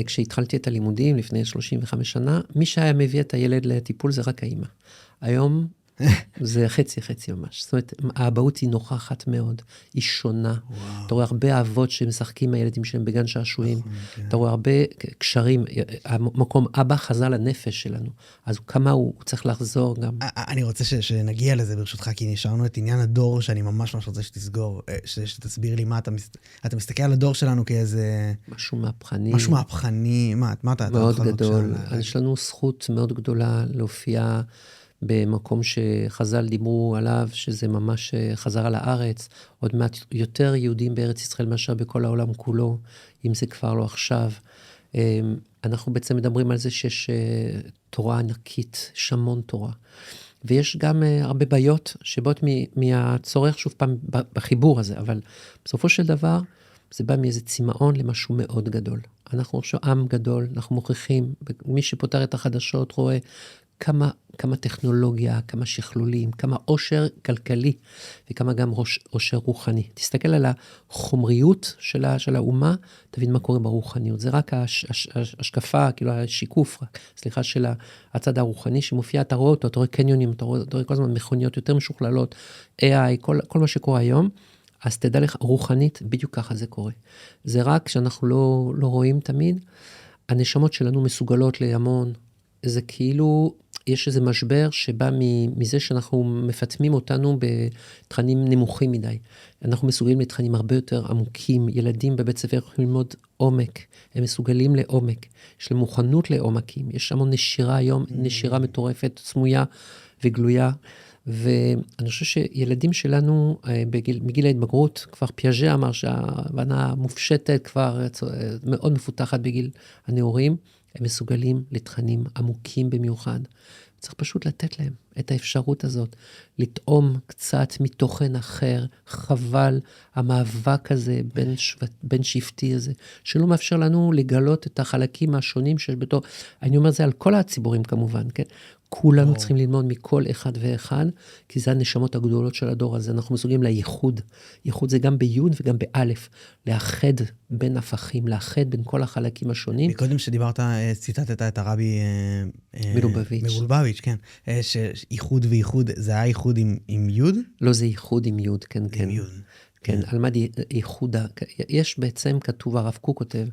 כשהתחלתי את הלימודים לפני 35 שנה, מי שהיה מביא את הילד לטיפול זה רק האמא. היום זה חצי ממש. זאת אומרת, האבהות היא נוכחת מאוד, היא שונה. אתה רואה הרבה אבות שמשחקים עם הילדים שלהם בגן שעשועים. אתה רואה הרבה קשרים. המקום אבא חזר לנפש שלנו. אז כמה הוא צריך לחזור גם. אני רוצה שנגיע לזה ברשותך, כי נשארנו את עניין הדור שאני ממש רוצה שתסגור, שתסביר לי מה אתה מסתכל על הדור שלנו כאיזה משהו מהפכני. משהו מהפכני, מה אתה מאוד גדול. יש לנו זכות מאוד גדולה להופיע במקום שחז"ל דיברו עליו, שזה ממש חזרה לארץ, עוד מעט יותר יהודים בארץ ישראל מאשר בכל העולם כולו, אם זה כבר לא עכשיו. אנחנו בעצם מדברים על זה שיש תורה ענקית, יש המון תורה. ויש גם הרבה בעיות שבאות מהצורך, שוב פעם, בחיבור הזה, אבל בסופו של דבר, זה בא מאיזה צמאון למשהו מאוד גדול. אנחנו עכשיו עם גדול, אנחנו מוכיחים, מי שפותר את החדשות רואה כמה טכנולוגיה, כמה שכלולים, כמה עושר כלכלי, וכמה גם עושר רוחני. תסתכל על החומריות של האומה, תבין מה קורה ברוחניות. זה רק השקפה, כאילו השיקוף, סליחה, של הצד הרוחני שמופיע, אתה רואה אותו, אתה רואה קניונים, אתה רואה כל הזמן מכוניות יותר משוכללות, AI, כל מה שקורה היום, אז תדע לך, רוחנית, בדיוק ככה זה קורה. זה רק שאנחנו לא רואים תמיד, הנשמות שלנו מסוגלות להמון, זה כאילו, יש איזה משבר שבא מזה שאנחנו מפתמים אותנו בתכנים נמוכים מדי. אנחנו מסוגלים לתכנים הרבה יותר עמוקים, ילדים בבית ספר יכולים ללמוד עומק, הם מסוגלים לעומק, יש להם מוכנות לעומקים, יש המון נשירה היום, נשירה מטורפת, סמויה וגלויה, ואני חושב שילדים שלנו מגיל ההתבגרות, כבר פיאז'ה אמר שההבנה מופשטת כבר מאוד מפותחת בגיל הנעורים, הם מסוגלים לתכנים עמוקים במיוחד. צריך פשוט לתת להם את האפשרות הזאת, לטעום קצת מתוכן אחר, חבל המאבק הזה בין שבטי הזה, שלא מאפשר לנו לגלות את החלקים השונים שיש בתור, אני אומר זה על כל הציבורים כמובן, כן? כולנו צריכים ללמוד מכל אחד ואחד, כי זה הנשמות הגדולות של הדור הזה, אנחנו מסוגלים לייחוד, ייחוד זה גם ביוד וגם באלף, לאחד בין הפכים, לאחד בין כל החלקים השונים. מקודם שדיברת, ציטטת את הרבי מלובביץ', כן, שייחוד וייחוד, זה היה ייחוד עם יוד? לא, זה ייחוד עם יוד, כן, כן. עם יוד. כן, על מה ייחודה, יש בעצם כתוב, הרב קוק כותב,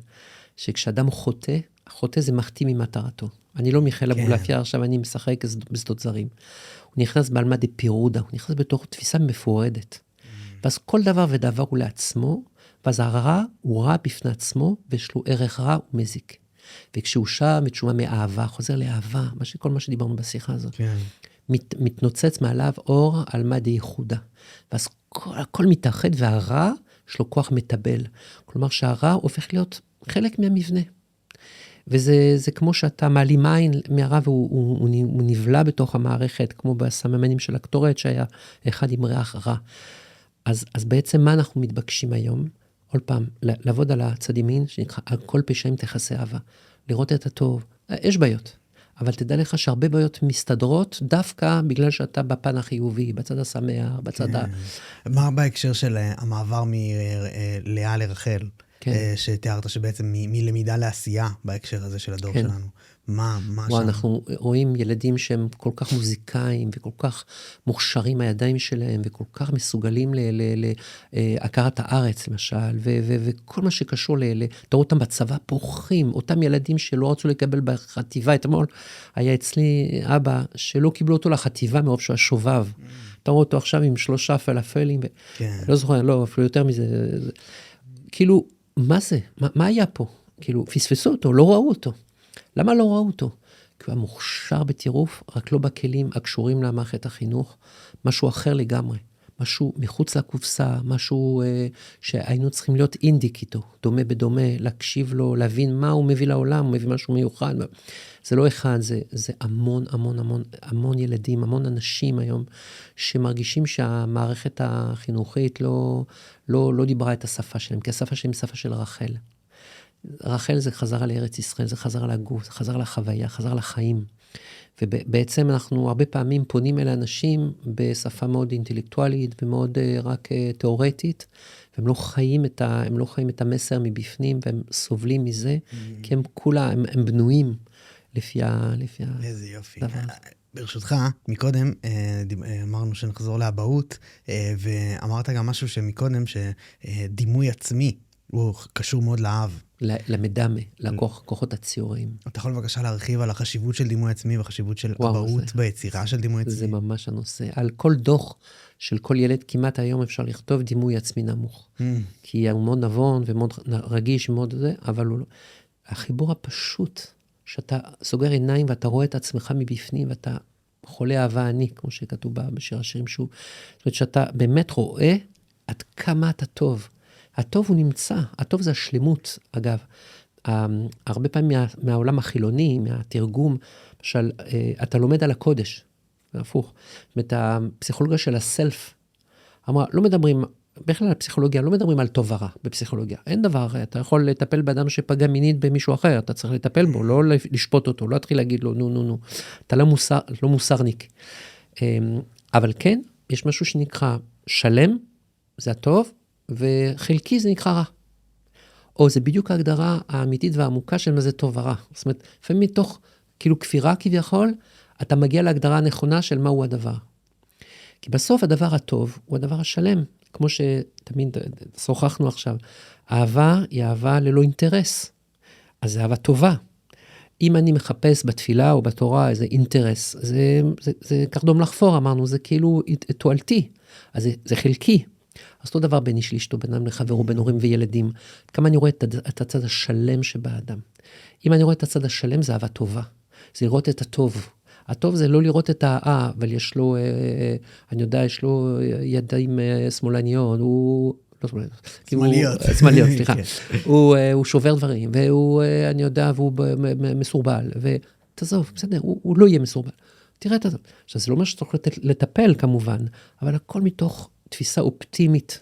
שכשאדם חוטא, החוטא זה מחטיא ממטרתו. אני לא מיכאל אבולעפיה, עכשיו אני משחק בשדות זרים. הוא נכנס בעלמא דפירודה, הוא נכנס בתוך תפיסה מפורדת. ואז כל דבר ודבר הוא לעצמו, ואז הרע הוא רע בפני עצמו, ויש לו ערך רע ומזיק. וכשהוא שם מתשומה מאהבה, חוזר לאהבה, כל מה שדיברנו בשיחה הזאת. כן. מתנוצץ מעליו אור על מה דייחודה. ואז הכל מתאחד, והרע יש לו כוח מטבל. כלומר שהרע הופך להיות חלק מהמבנה. וזה כמו שאתה מעלים עין מהרע, והוא נבלע בתוך המערכת, כמו בסממנים של הקטורת, שהיה אחד עם ריח רע. אז בעצם מה אנחנו מתבקשים היום? עוד פעם, לעבוד על הצד ימין, שנקרא, על כל פשעים תכסה אהבה. לראות את הטוב. יש בעיות. אבל תדע לך שהרבה בעיות מסתדרות, דווקא בגלל שאתה בפן החיובי, בצד השמח, בצד ה... מה בהקשר של המעבר מלאה לרחל? שתיארת שבעצם מלמידה לעשייה בהקשר הזה של הדור שלנו. מה שם? אנחנו רואים ילדים שהם כל כך מוזיקאים וכל כך מוכשרים הידיים שלהם וכל כך מסוגלים להכרת הארץ למשל, וכל מה שקשור אתה רואה אותם בצבא פורחים, אותם ילדים שלא רצו לקבל בחטיבה, אתמול היה אצלי אבא שלא קיבלו אותו לחטיבה מרוב שהוא השובב. אתה רואה אותו עכשיו עם 3 פלאפלים, לא זוכר, לא, אפילו יותר מזה. כאילו, מה זה? מה היה פה? כאילו, פספסו אותו, לא ראו אותו. למה לא ראו אותו? כי הוא היה מוכשר בטירוף, רק לא בכלים הקשורים למערכת החינוך, משהו אחר לגמרי, משהו מחוץ לקופסה, משהו שהיינו צריכים להיות אינדיק איתו, דומה בדומה, להקשיב לו, להבין מה הוא מביא לעולם, הוא מביא משהו מיוחד. זה לא אחד, זה המון, המון, המון, המון ילדים, המון אנשים היום, שמרגישים שהמערכת החינוכית לא דיברה את השפה שלהם, כי השפה שלהם היא שפה של רחל. רחל זה חזרה לארץ ישראל, זה חזרה לגוף, זה חזרה לחוויה, חזרה לחיים. ובעצם אנחנו הרבה פעמים פונים אל האנשים בשפה מאוד אינטלקטואלית ומאוד רק תיאורטית, והם לא חיים את המסר מבפנים, והם סובלים מזה, כי הם כולם, הם בנויים לפי איזה יופי. ברשותך, מקודם אמרנו שנחזור לאבהות, ואמרת גם משהו שמקודם, שדימוי עצמי, הוא קשור מאוד לאהב. למדמה, לכוחות הציוריים. אתה יכול בבקשה להרחיב על החשיבות של דימוי עצמי, והחשיבות של אבהות ביצירה של דימוי עצמי? זה ממש הנושא. על כל דוח של כל ילד, כמעט היום אפשר לכתוב דימוי עצמי נמוך. כי הוא מאוד נבון ומאוד רגיש ומאוד זה, אבל החיבור הפשוט, שאתה סוגר עיניים ואתה רואה את עצמך מבפנים, ואתה חולה אהבה אני, כמו שכתוב בשיר השירים שהוא, זאת אומרת שאתה באמת רואה עד כמה אתה טוב. הטוב הוא נמצא, הטוב זה השלמות, אגב. הרבה פעמים מהעולם החילוני, מהתרגום, למשל, אתה לומד על הקודש, זה הפוך. זאת אומרת, הפסיכולוגיה של הסלף, אמרה, לא מדברים, בכלל הפסיכולוגיה, לא מדברים על טוב ורע בפסיכולוגיה. אין דבר, אתה יכול לטפל באדם שפגע מינית במישהו אחר, אתה צריך לטפל בו, לא לשפוט אותו, לא להתחיל להגיד לו, נו. אתה לא מוסרניק. אבל כן, יש משהו שנקרא שלם, זה הטוב, וחלקי זה נקרא רע. או זה בדיוק ההגדרה האמיתית והעמוקה של מה זה טוב ורע. זאת אומרת, לפעמים מתוך כאילו כפירה כביכול, אתה מגיע להגדרה הנכונה של מהו הדבר. כי בסוף הדבר הטוב הוא הדבר השלם, כמו שתמיד שוחחנו עכשיו. אהבה היא אהבה ללא אינטרס, אז זה אהבה טובה. אם אני מחפש בתפילה או בתורה איזה אינטרס, זה קרדום לחפור, אמרנו, זה כאילו תועלתי, אז זה חלקי. אז אותו דבר בין איש לאשתו, בין אדם לחברו, בין הורים וילדים. כמה אני רואה את הצד השלם שבאדם. אם אני רואה את הצד השלם, זה אהבה טובה. זה לראות את הטוב. הטוב זה לא לראות את אבל יש לו, אני יודע, יש לו ידיים שמאלניות, הוא... שמאליות, סליחה. הוא שובר דברים, והוא, אני יודע, והוא מסורבל, ותעזוב, בסדר, הוא לא יהיה מסורבל. תראה את זה. עכשיו, זה לא אומר שצריך לטפל כמובן, אבל הכל מתוך תפיסה אופטימית,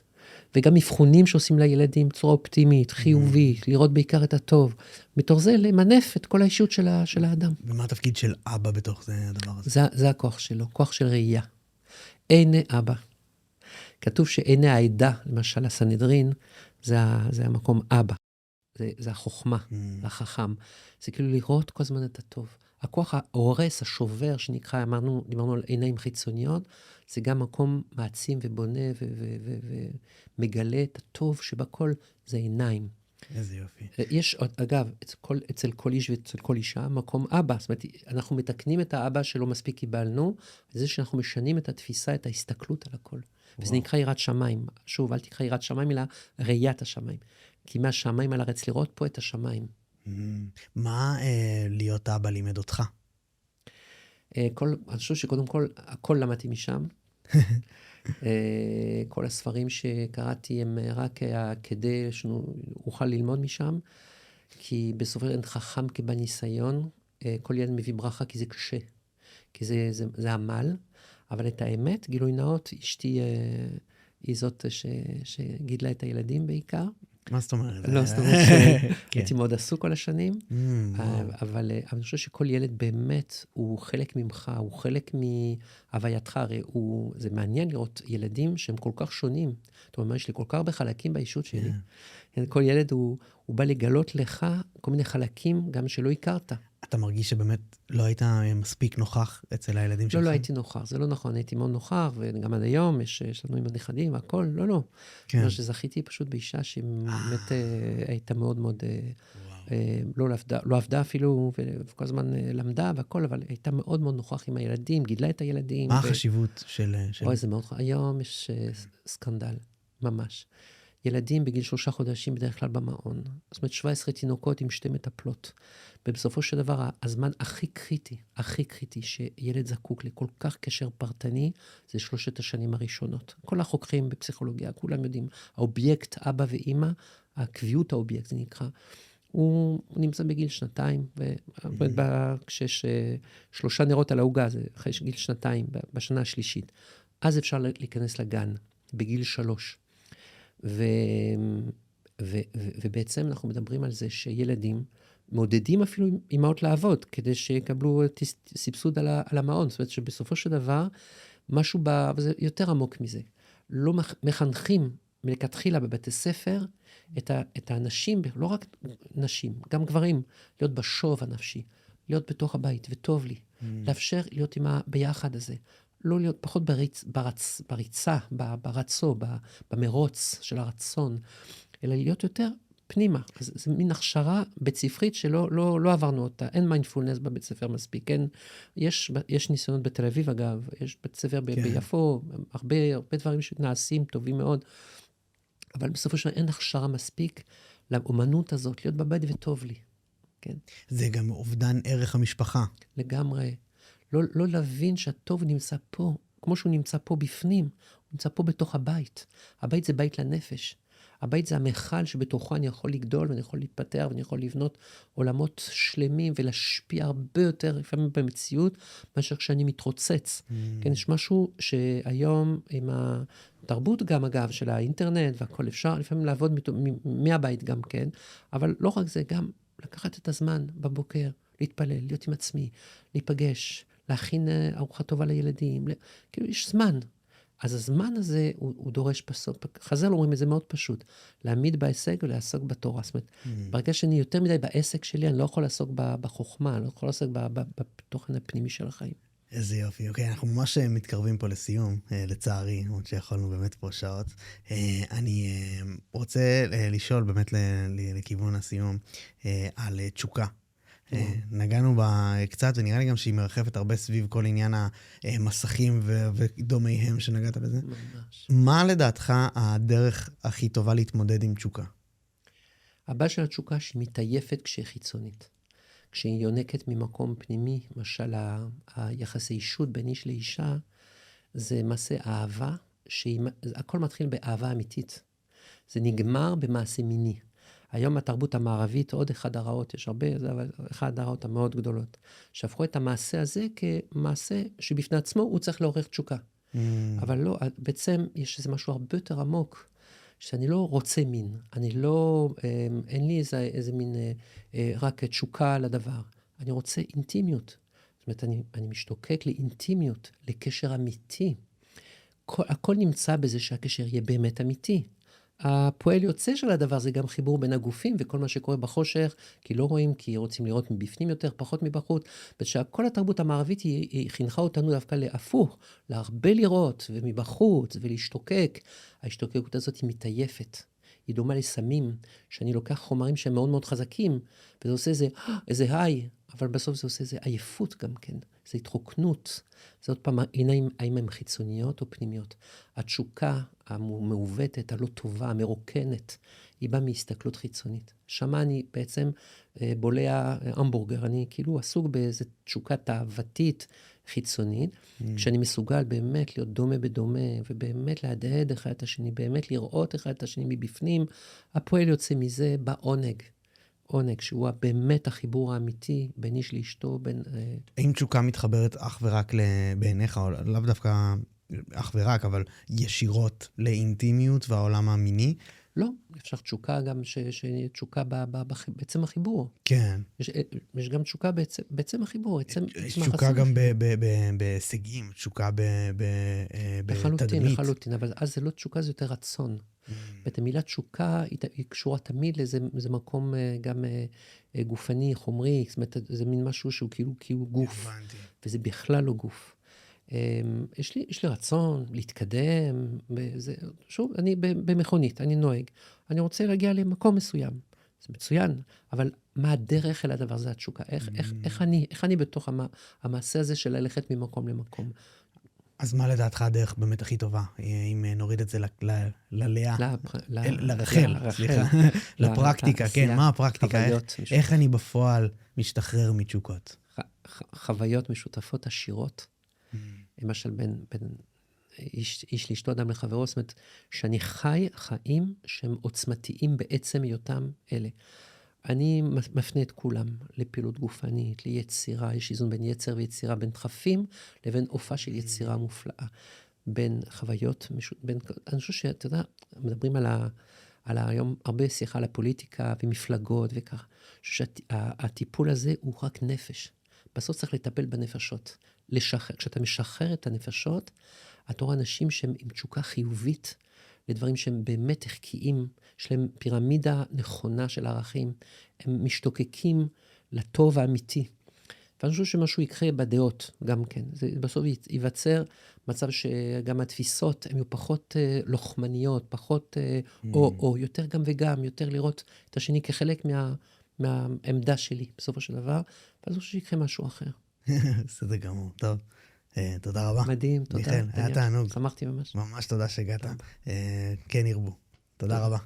וגם מבחונים שעושים לילדים בצורה אופטימית, חיובית, לראות בעיקר את הטוב. מתוך זה למנף את כל האישות של האדם. ומה התפקיד של אבא בתוך זה, הדבר הזה? זה הכוח שלו, כוח של ראייה. עיני אבא. כתוב שעיני העדה, למשל הסנהדרין, זה המקום אבא. זה החוכמה, החכם. זה כאילו לראות כל הזמן את הטוב. הכוח ההורס, השובר, שנקרא, דיברנו על עיניים חיצוניות, זה גם מקום מעצים ובונה ומגלה את הטוב שבכל זה עיניים. איזה יופי. יש, אגב, אצל כל איש ואצל כל אישה, מקום אבא. זאת אומרת, אנחנו מתקנים את האבא שלא מספיק קיבלנו, זה שאנחנו משנים את התפיסה, את ההסתכלות על הכל. וזה נקרא יראת שמיים. שוב, אל תקרא יראת שמיים, אלא ראיית השמיים. כי מהשמיים על הארץ לראות פה את השמיים. מה להיות אבא לימד אותך? אני חושב שקודם כל, הכל למדתי משם. כל הספרים שקראתי הם רק כדי שאוכל ללמוד משם, כי בסופו של דבר חכם כבניסיון, כל ילד מביא ברכה כי זה קשה, כי זה עמל, אבל את האמת, גילוי נאות, אשתי היא זאת שגידלה את הילדים בעיקר. מה זאת אומרת? לא, זאת אומרת שהייתי מאוד עסוק כל השנים, אבל אני חושב שכל ילד באמת הוא חלק ממך, הוא חלק מהווייתך, הרי זה מעניין לראות ילדים שהם כל כך שונים. זאת אומרת, יש לי כל כך הרבה חלקים באישות שלי. כל ילד הוא בא לגלות לך כל מיני חלקים גם שלא הכרת. אתה מרגיש שבאמת לא היית מספיק נוכח אצל הילדים שלך? לא הייתי נוכח, זה לא נכון, הייתי מאוד נוכח, וגם עד היום יש לנו עם הנכדים והכל, לא. כן. שזכיתי פשוט באישה שבאמת הייתה מאוד מאוד, לא עבדה אפילו, וכל הזמן למדה והכל, אבל הייתה מאוד מאוד נוכח עם הילדים, גידלה את הילדים. מה החשיבות של... אוי, זה מאוד, היום יש סקנדל, ממש. ילדים בגיל 3 חודשים בדרך כלל במעון. זאת אומרת, 17 תינוקות עם 2 מטפלות. ובסופו של דבר, הזמן הכי קריטי שילד זקוק לכל כך קשר פרטני, זה 3 השנים הראשונות. כל החוקרים בפסיכולוגיה, כולם יודעים, האובייקט, אבא ואמא, הקביעות האובייקט, זה נקרא, הוא נמצא בגיל 2, כשיש 3 נרות על ההוגה, זה אחרי גיל 2, בשנה השלישית. אז אפשר להיכנס לגן, בגיל 3. ובעצם אנחנו מדברים על זה שילדים מעודדים אפילו אמהות לעבוד, כדי שיקבלו סבסוד על המעון. זאת אומרת שבסופו של דבר, משהו וזה יותר עמוק מזה. לא מחנכים מלכתחילה בבתי ספר את האנשים, לא רק נשים, גם גברים, להיות בשוב הנפשי, להיות בתוך הבית, וטוב לי. לאפשר להיות עם ביחד הזה. לא להיות פחות בריצה, ברצו, במרוץ של הרצון, אלא להיות יותר פנימה. אז זה מין הכשרה בית ספרית שלא עברנו אותה. אין מיינדפולנס בבית ספר מספיק. יש ניסיונות בתל אביב, אגב, יש בית ספר ביפו, הרבה דברים שנעשים טובים מאוד, אבל בסופו של דבר אין הכשרה מספיק לאומנות הזאת, להיות בבית וטוב לי. כן. זה גם אובדן ערך המשפחה. לגמרי. לא להבין שהטוב נמצא פה, כמו שהוא נמצא פה בפנים, הוא נמצא פה בתוך הבית. הבית זה בית לנפש. הבית זה המחל שבתוכו אני יכול לגדול, ואני יכול להתפתח, ואני יכול לבנות עולמות שלמים, ולהשפיע הרבה יותר, לפעמים במציאות, מאשר כשאני מתרוצץ. כן, יש משהו שהיום, עם התרבות גם, אגב, של האינטרנט, והכל אפשר, לפעמים לעבוד מהבית גם כן, אבל לא רק זה, גם לקחת את הזמן בבוקר, להתפלל, להיות עם עצמי, להיפגש, להכין ארוחה טובה לילדים, כאילו יש זמן. אז הזמן הזה הוא דורש בסוף, חז"ל אומרים את זה מאוד פשוט, להעמיד בהישג ולעסוק בתורה. זאת אומרת, ברגע שאני יותר מדי בעסק שלי, אני לא יכול לעסוק בחוכמה, אני לא יכול לעסוק בתוכן הפנימי של החיים. איזה יופי. אוקיי, אנחנו ממש מתקרבים פה לסיום, לצערי, למרות שיכולנו באמת פה שעות. אני רוצה לשאול באמת לכיוון הסיום על תשוקה. נגענו בה קצת, ונראה לי גם שהיא מרחפת הרבה סביב כל עניין המסכים ודומיהם שנגעת בזה. ממש. מה לדעתך הדרך הכי טובה להתמודד עם תשוקה? הבעיה של התשוקה שהיא מתעייפת כשהיא חיצונית. כשהיא יונקת ממקום פנימי, למשל היחסי אישות בין איש לאישה, זה מעשה אהבה, הכל מתחיל באהבה אמיתית. זה נגמר במעשה מיני. היום התרבות המערבית, עוד אחד הרעות, יש הרבה, אבל אחד הרעות המאוד גדולות, שהפכו את המעשה הזה כמעשה שבפני עצמו הוא צריך לעורר תשוקה. אבל לא, בעצם יש איזה משהו הרבה יותר עמוק, שאני לא רוצה מין, אין לי איזה מין רק תשוקה לדבר. אני רוצה אינטימיות. זאת אומרת, אני משתוקק לאינטימיות, לקשר אמיתי. הכל נמצא בזה שהקשר יהיה באמת אמיתי. הפועל יוצא של הדבר זה גם חיבור בין הגופים וכל מה שקורה בחושך, כי לא רואים, כי רוצים לראות מבפנים יותר, פחות מבחוץ. ושכל התרבות המערבית היא חינכה אותנו דווקא להפוך, להרבה לראות ומבחוץ ולהשתוקק. ההשתוקקות הזאת היא מתעייפת. היא דומה לסמים, שאני לוקח חומרים שהם מאוד מאוד חזקים, וזה עושה איזה היי, אבל בסוף זה עושה איזה עייפות גם כן, זה התרוקנות. זה עוד פעם, האם הן חיצוניות או פנימיות. התשוקה המעוותת, הלא טובה, המרוקנת, היא באה מהסתכלות חיצונית. שמה אני בעצם בולע המבורגר, אני כאילו עסוק באיזו תשוקה תאוותית חיצונית, כשאני מסוגל באמת להיות דומה בדומה, ובאמת להדהד אחד את השני, באמת לראות אחד את השני מבפנים, הפועל יוצא מזה בעונג. עונג, שהוא באמת החיבור האמיתי בין איש לאשתו, בין... האם תשוקה מתחברת אך ורק בעיניך, או לאו דווקא אך ורק, אבל ישירות לאינטימיות והעולם המיני? לא, אפשר תשוקה גם תשוקה בעצם החיבור. כן. יש גם תשוקה בעצם החיבור. תשוקה גם בהישגים, תשוקה בתדמית. לחלוטין, אבל אז זה לא תשוקה, זה יותר רצון. ואת המילה תשוקה היא קשורה תמיד לאיזה מקום גם גופני, חומרי, זאת אומרת, זה מין משהו שהוא כאילו גוף, וזה בכלל לא גוף. יש לי רצון להתקדם, שוב, אני במכונית, אני נוהג, אני רוצה להגיע למקום מסוים, זה מצוין, אבל מה הדרך אל הדבר הזה, התשוקה? איך אני בתוך המעשה הזה של ללכת ממקום למקום? אז מה לדעתך הדרך באמת הכי טובה, אם נוריד את זה לרחל, סליחה, לפרקטיקה, כן, מה הפרקטיקה? איך אני בפועל משתחרר מתשוקות? חוויות משותפות עשירות, למשל בין איש לאשתו, אדם לחברו, זאת אומרת, שאני חי חיים שהם עוצמתיים בעצם היותם אלה. אני מפנה את כולם לפעילות גופנית, ליצירה, יש איזון בין יצר ויצירה, בין דחפים לבין הופעה של יצירה מופלאה, בין חוויות, אני חושב שאתה יודע, מדברים על היום הרבה שיחה על הפוליטיקה ומפלגות וכך, שהטיפול הזה הוא רק נפש, בסוף צריך לטפל בנפשות, כשאתה משחרר את הנפשות, אתה רואה אנשים שהם עם תשוקה חיובית, לדברים שהם באמת ערכיים, יש להם פירמידה נכונה של ערכים, הם משתוקקים לטוב האמיתי. ואני חושב שמשהו יקרה בדעות גם כן. זה בסוף ייווצר מצב שגם התפיסות הן יהיו פחות לוחמניות, פחות, או יותר גם וגם, יותר לראות את השני כחלק מהעמדה שלי בסופו של דבר, ואני חושב שיקרה משהו אחר. בסדר גמור, טוב. תודה רבה. מדהים, תודה. מיכאל, היה תענוג. שמחתי ממש. ממש תודה שהגעת. כן ירבו. תודה רבה.